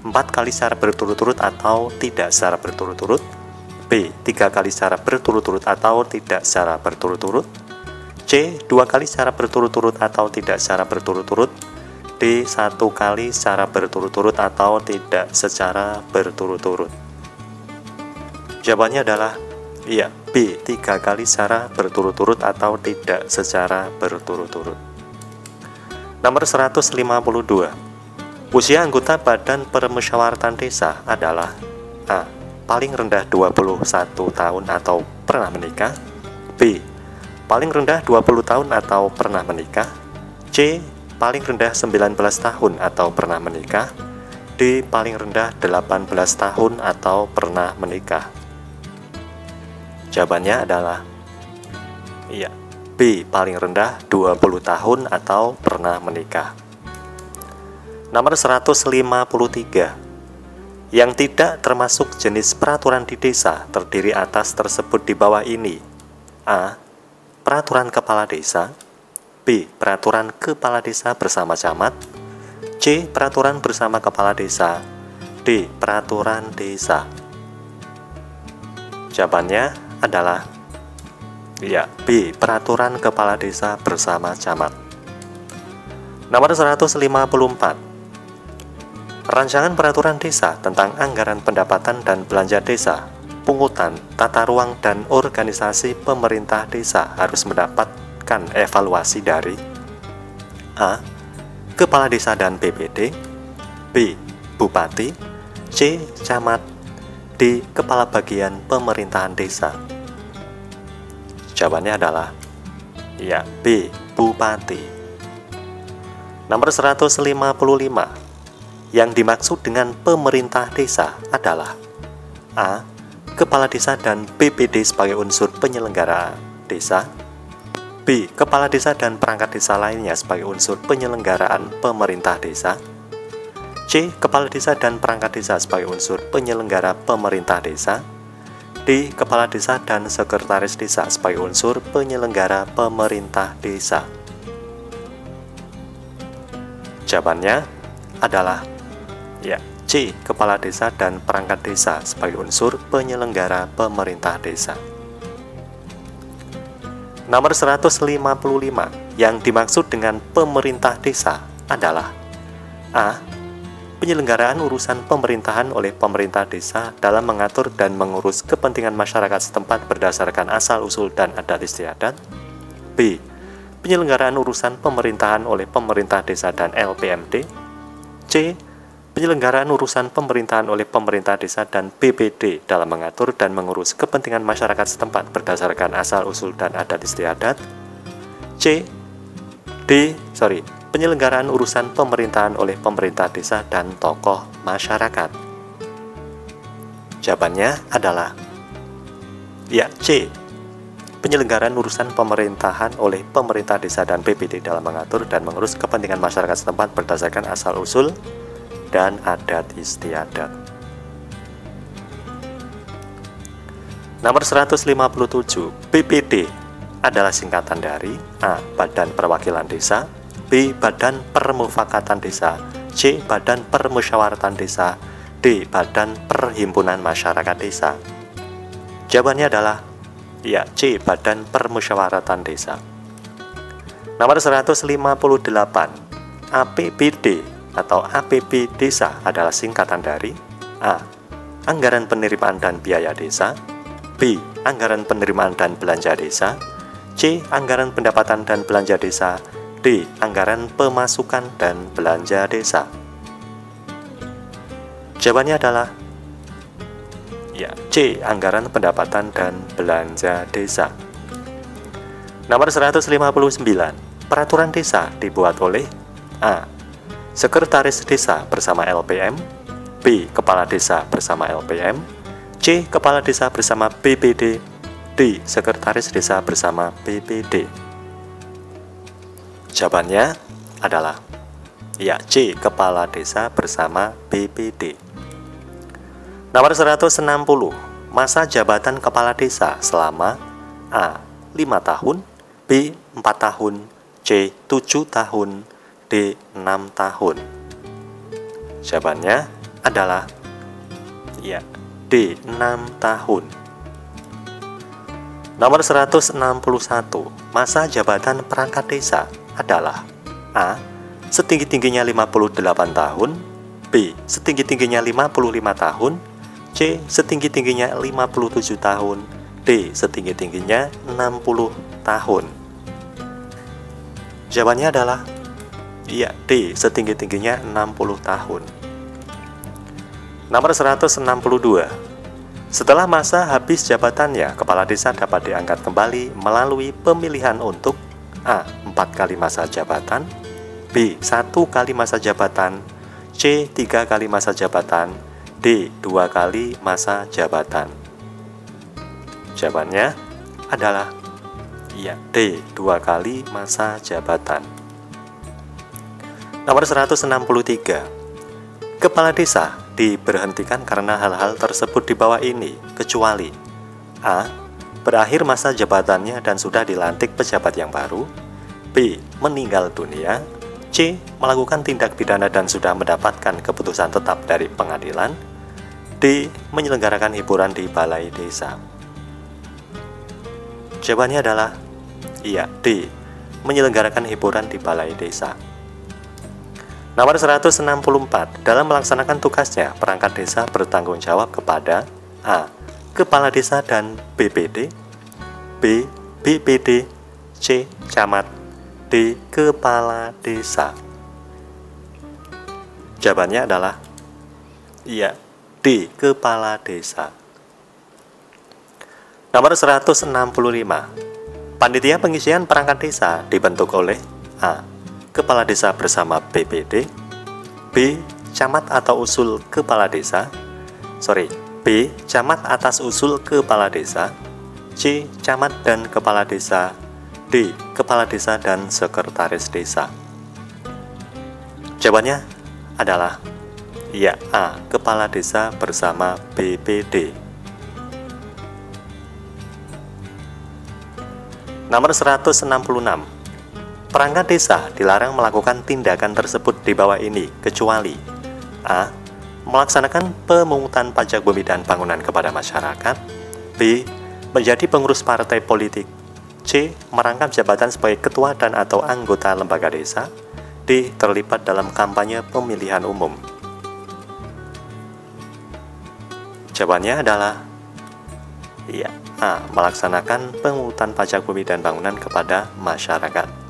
4 kali secara berturut-turut atau tidak secara berturut-turut, B. 3 kali secara berturut-turut atau tidak secara berturut-turut, C. 2 kali secara berturut-turut atau tidak secara berturut-turut, D. 1 kali secara berturut-turut atau tidak secara berturut-turut. Jawabannya adalah iya, B. 3 kali secara berturut-turut atau tidak secara berturut-turut. Nomor 152. Usia anggota Badan Permusyawaratan Desa adalah A. Paling rendah 21 tahun atau pernah menikah, B. Paling rendah 20 tahun atau pernah menikah, C. Paling rendah 19 tahun atau pernah menikah, D. Paling rendah 18 tahun atau pernah menikah. Jawabannya adalah iya, B. Paling rendah 20 tahun atau pernah menikah. Nomor 153. Yang tidak termasuk jenis peraturan di desa terdiri atas tersebut di bawah ini. A. Peraturan kepala desa, B. Peraturan kepala desa bersama camat, C. Peraturan bersama kepala desa, D. Peraturan desa. Jawabannya adalah ya, B. Peraturan kepala desa bersama camat. Nomor 154. Rancangan peraturan desa tentang anggaran pendapatan dan belanja desa, pungutan, tata ruang dan organisasi pemerintah desa harus mendapatkan evaluasi dari A. Kepala desa dan BPD, B. Bupati, C. Camat, D. Kepala bagian pemerintahan desa. Jawabannya adalah ya, B. Bupati. Nomor 155. Yang dimaksud dengan pemerintah desa adalah A. Kepala desa dan BPD sebagai unsur penyelenggara desa. B. Kepala desa dan perangkat desa lainnya sebagai unsur penyelenggaraan pemerintah desa. C. Kepala desa dan perangkat desa sebagai unsur penyelenggara pemerintah desa. D. Kepala desa dan sekretaris desa sebagai unsur penyelenggara pemerintah desa. Jawabannya adalah C. Kepala desa dan perangkat desa sebagai unsur penyelenggara pemerintah desa. Nomor 155 yang dimaksud dengan pemerintah desa adalah A. Penyelenggaraan urusan pemerintahan oleh pemerintah desa dalam mengatur dan mengurus kepentingan masyarakat setempat berdasarkan asal-usul dan adat istiadat. B. Penyelenggaraan urusan pemerintahan oleh pemerintah desa dan LPMD. C. Penyelenggaraan urusan pemerintahan oleh pemerintah desa dan BPD dalam mengatur dan mengurus kepentingan masyarakat setempat berdasarkan asal-usul dan adat istiadat. Penyelenggaraan urusan pemerintahan oleh pemerintah desa dan tokoh masyarakat. Jawabannya adalah C. Penyelenggaraan urusan pemerintahan oleh pemerintah desa dan BPD dalam mengatur dan mengurus kepentingan masyarakat setempat berdasarkan asal-usul dan adat istiadat. Nomor 157, BPD adalah singkatan dari A. Badan Perwakilan Desa, B. Badan Permufakatan Desa, C. Badan Permusyawaratan Desa, D. Badan Perhimpunan Masyarakat Desa. Jawabannya adalah C. Badan Permusyawaratan Desa. Nomor 158, APBD atau APB Desa adalah singkatan dari A. Anggaran penerimaan dan biaya desa, B. Anggaran penerimaan dan belanja desa, C. Anggaran pendapatan dan belanja desa, D. Anggaran pemasukan dan belanja desa. Jawabannya adalah C. Anggaran pendapatan dan belanja desa. Nomor 159, peraturan desa dibuat oleh A. Sekretaris desa bersama LPM, B. Kepala desa bersama LPM, C. Kepala desa bersama BPD, D. Sekretaris desa bersama BPD. Jawabannya adalah C. Kepala desa bersama BPD. Nomor 160, masa jabatan kepala desa selama A. 5 tahun, B. 4 tahun, C. 7 tahun, D. 6 tahun. Jawabannya adalah D. 6 tahun. Nomor 161, masa jabatan perangkat desa adalah A. Setinggi-tingginya 58 tahun, B. Setinggi-tingginya 55 tahun, C. Setinggi-tingginya 57 tahun, D. Setinggi-tingginya 60 tahun. Jawabannya adalah D. Setinggi-tingginya 60 tahun. Nomor 162, setelah masa habis jabatannya, kepala desa dapat diangkat kembali melalui pemilihan untuk A. 4 kali masa jabatan, B. 1 kali masa jabatan, C. 3 kali masa jabatan, D. 2 kali masa jabatan. Jawabannya adalah D. 2 kali masa jabatan. Nomor 163, kepala desa diberhentikan karena hal-hal tersebut di bawah ini, kecuali A. Berakhir masa jabatannya dan sudah dilantik pejabat yang baru, B. Meninggal dunia, C. Melakukan tindak pidana dan sudah mendapatkan keputusan tetap dari pengadilan, D. Menyelenggarakan hiburan di balai desa. Jawabannya adalah D. Menyelenggarakan hiburan di balai desa. Nomor 164, dalam melaksanakan tugasnya, perangkat desa bertanggung jawab kepada A. Kepala desa dan BPD, B. BPD, C. Camat, D. Kepala desa. Jawabannya adalah D. Kepala desa. Nomor 165, panitia pengisian perangkat desa dibentuk oleh A. Kepala desa bersama BPD, B. Camat atau usul kepala desa, B. B. Camat atas usul kepala desa. C. Camat dan kepala desa. D. Kepala desa dan sekretaris desa. Jawabannya adalah ya A. Kepala desa bersama BPD. Nomor 166. Perangkat desa dilarang melakukan tindakan tersebut di bawah ini kecuali A. Melaksanakan pemungutan pajak bumi dan bangunan kepada masyarakat. B. Menjadi pengurus partai politik. C. Merangkap jabatan sebagai ketua dan atau anggota lembaga desa. D. Terlibat dalam kampanye pemilihan umum. Jawabannya adalah ya A. Melaksanakan pemungutan pajak bumi dan bangunan kepada masyarakat.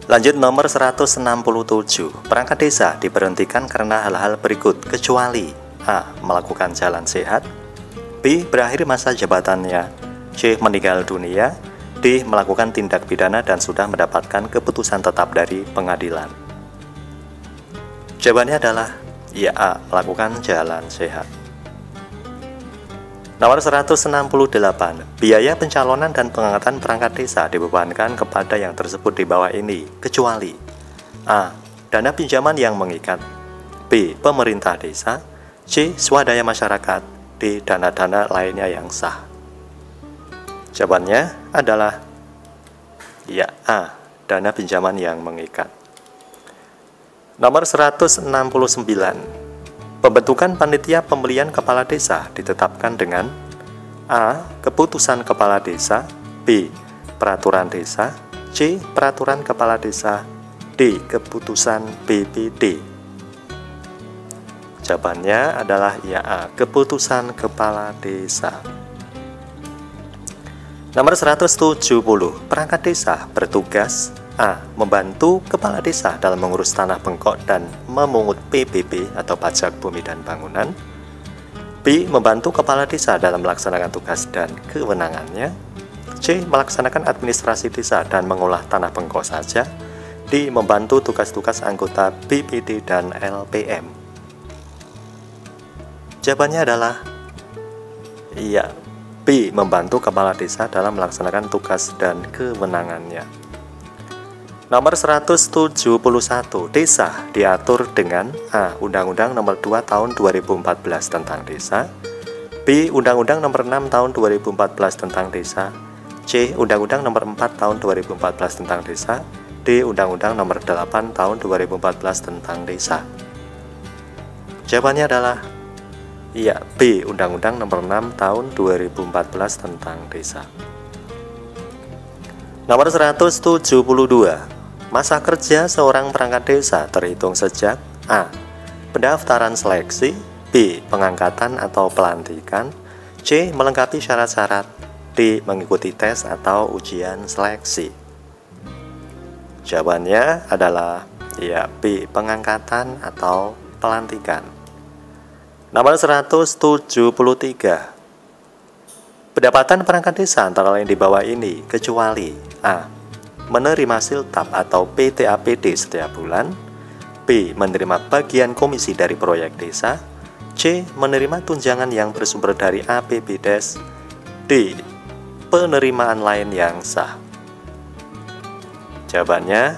Lanjut nomor 167. Perangkat desa diberhentikan karena hal-hal berikut kecuali A. Melakukan jalan sehat. B. Berakhir masa jabatannya. C. Meninggal dunia. D. Melakukan tindak pidana dan sudah mendapatkan keputusan tetap dari pengadilan. Jawabannya adalah ya A. Melakukan jalan sehat. Nomor 168. Biaya pencalonan dan pengangkatan perangkat desa dibebankan kepada yang tersebut di bawah ini kecuali A. Dana pinjaman yang mengikat. B. Pemerintah desa. C. Swadaya masyarakat. D. Dana-dana lainnya yang sah. Jawabannya adalah ya A. Dana pinjaman yang mengikat. Nomor 169. Pembentukan panitia pemilihan kepala desa ditetapkan dengan A. Keputusan kepala desa. B. Peraturan desa. C. Peraturan kepala desa. D. Keputusan BPD. Jawabannya adalah ya A. Keputusan kepala desa. Nomor 170. Perangkat desa bertugas A. Membantu kepala desa dalam mengurus tanah bengkok dan memungut PBB atau pajak bumi dan bangunan. B. Membantu kepala desa dalam melaksanakan tugas dan kewenangannya. C. Melaksanakan administrasi desa dan mengolah tanah bengkok saja. D. Membantu tugas-tugas anggota BPD dan LPM. Jawabannya adalah iya, B. Membantu kepala desa dalam melaksanakan tugas dan kewenangannya. Nomor 171. Desa diatur dengan A. Undang-Undang Nomor 2 Tahun 2014 tentang Desa. B. Undang-Undang Nomor 6 Tahun 2014 tentang Desa. C. Undang-Undang Nomor 4 Tahun 2014 tentang Desa. D. Undang-Undang Nomor 8 Tahun 2014 tentang Desa. Jawabannya adalah iya, B. Undang-Undang Nomor 6 Tahun 2014 tentang Desa. Nomor 172. Masa kerja seorang perangkat desa terhitung sejak A. Pendaftaran seleksi. B. Pengangkatan atau pelantikan. C. Melengkapi syarat-syarat. D. Mengikuti tes atau ujian seleksi. Jawabannya adalah ya B. Pengangkatan atau pelantikan. Nomor 173. Pendapatan perangkat desa antara lain di bawah ini kecuali A. Menerima siltap atau PTAPD setiap bulan. B. Menerima bagian komisi dari proyek desa. C. Menerima tunjangan yang bersumber dari APBDes. D. Penerimaan lain yang sah. Jawabannya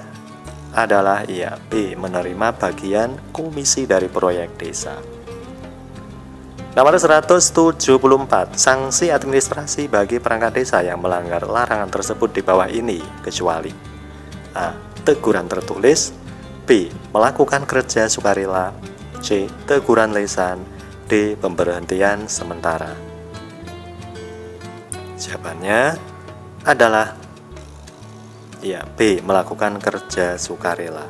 adalah iya, B. Menerima bagian komisi dari proyek desa. Nomor 174. Sanksi administrasi bagi perangkat desa yang melanggar larangan tersebut di bawah ini kecuali A. Teguran tertulis. B. Melakukan kerja sukarela. C. Teguran lisan. D. Pemberhentian sementara. Jawabannya adalah ya B. Melakukan kerja sukarela.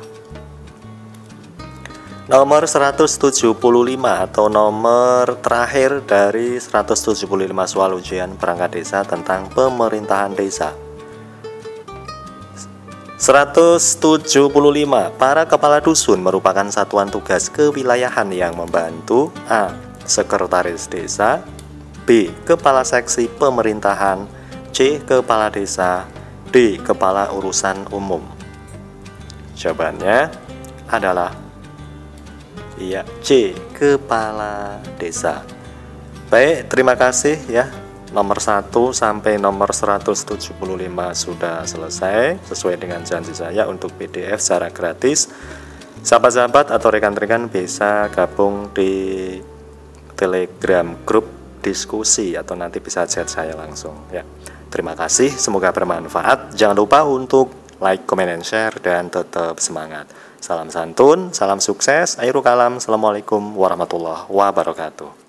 Nomor 175 atau nomor terakhir dari 175 soal ujian perangkat desa tentang pemerintahan desa. 175. Para kepala dusun merupakan satuan tugas kewilayahan yang membantu A. Sekretaris desa. B. Kepala seksi pemerintahan. C. Kepala desa. D. Kepala urusan umum. Jawabannya adalah iya, C. Kepala desa. Baik, terima kasih ya. Nomor 1 sampai nomor 175 sudah selesai sesuai dengan janji saya untuk PDF secara gratis. Sahabat-sahabat atau rekan-rekan bisa gabung di Telegram grup diskusi atau nanti bisa chat saya langsung ya. Terima kasih, semoga bermanfaat. Jangan lupa untuk like, comment, and share, dan tetap semangat. Salam santun, salam sukses. Akhirul kalam, assalamualaikum warahmatullahi wabarakatuh.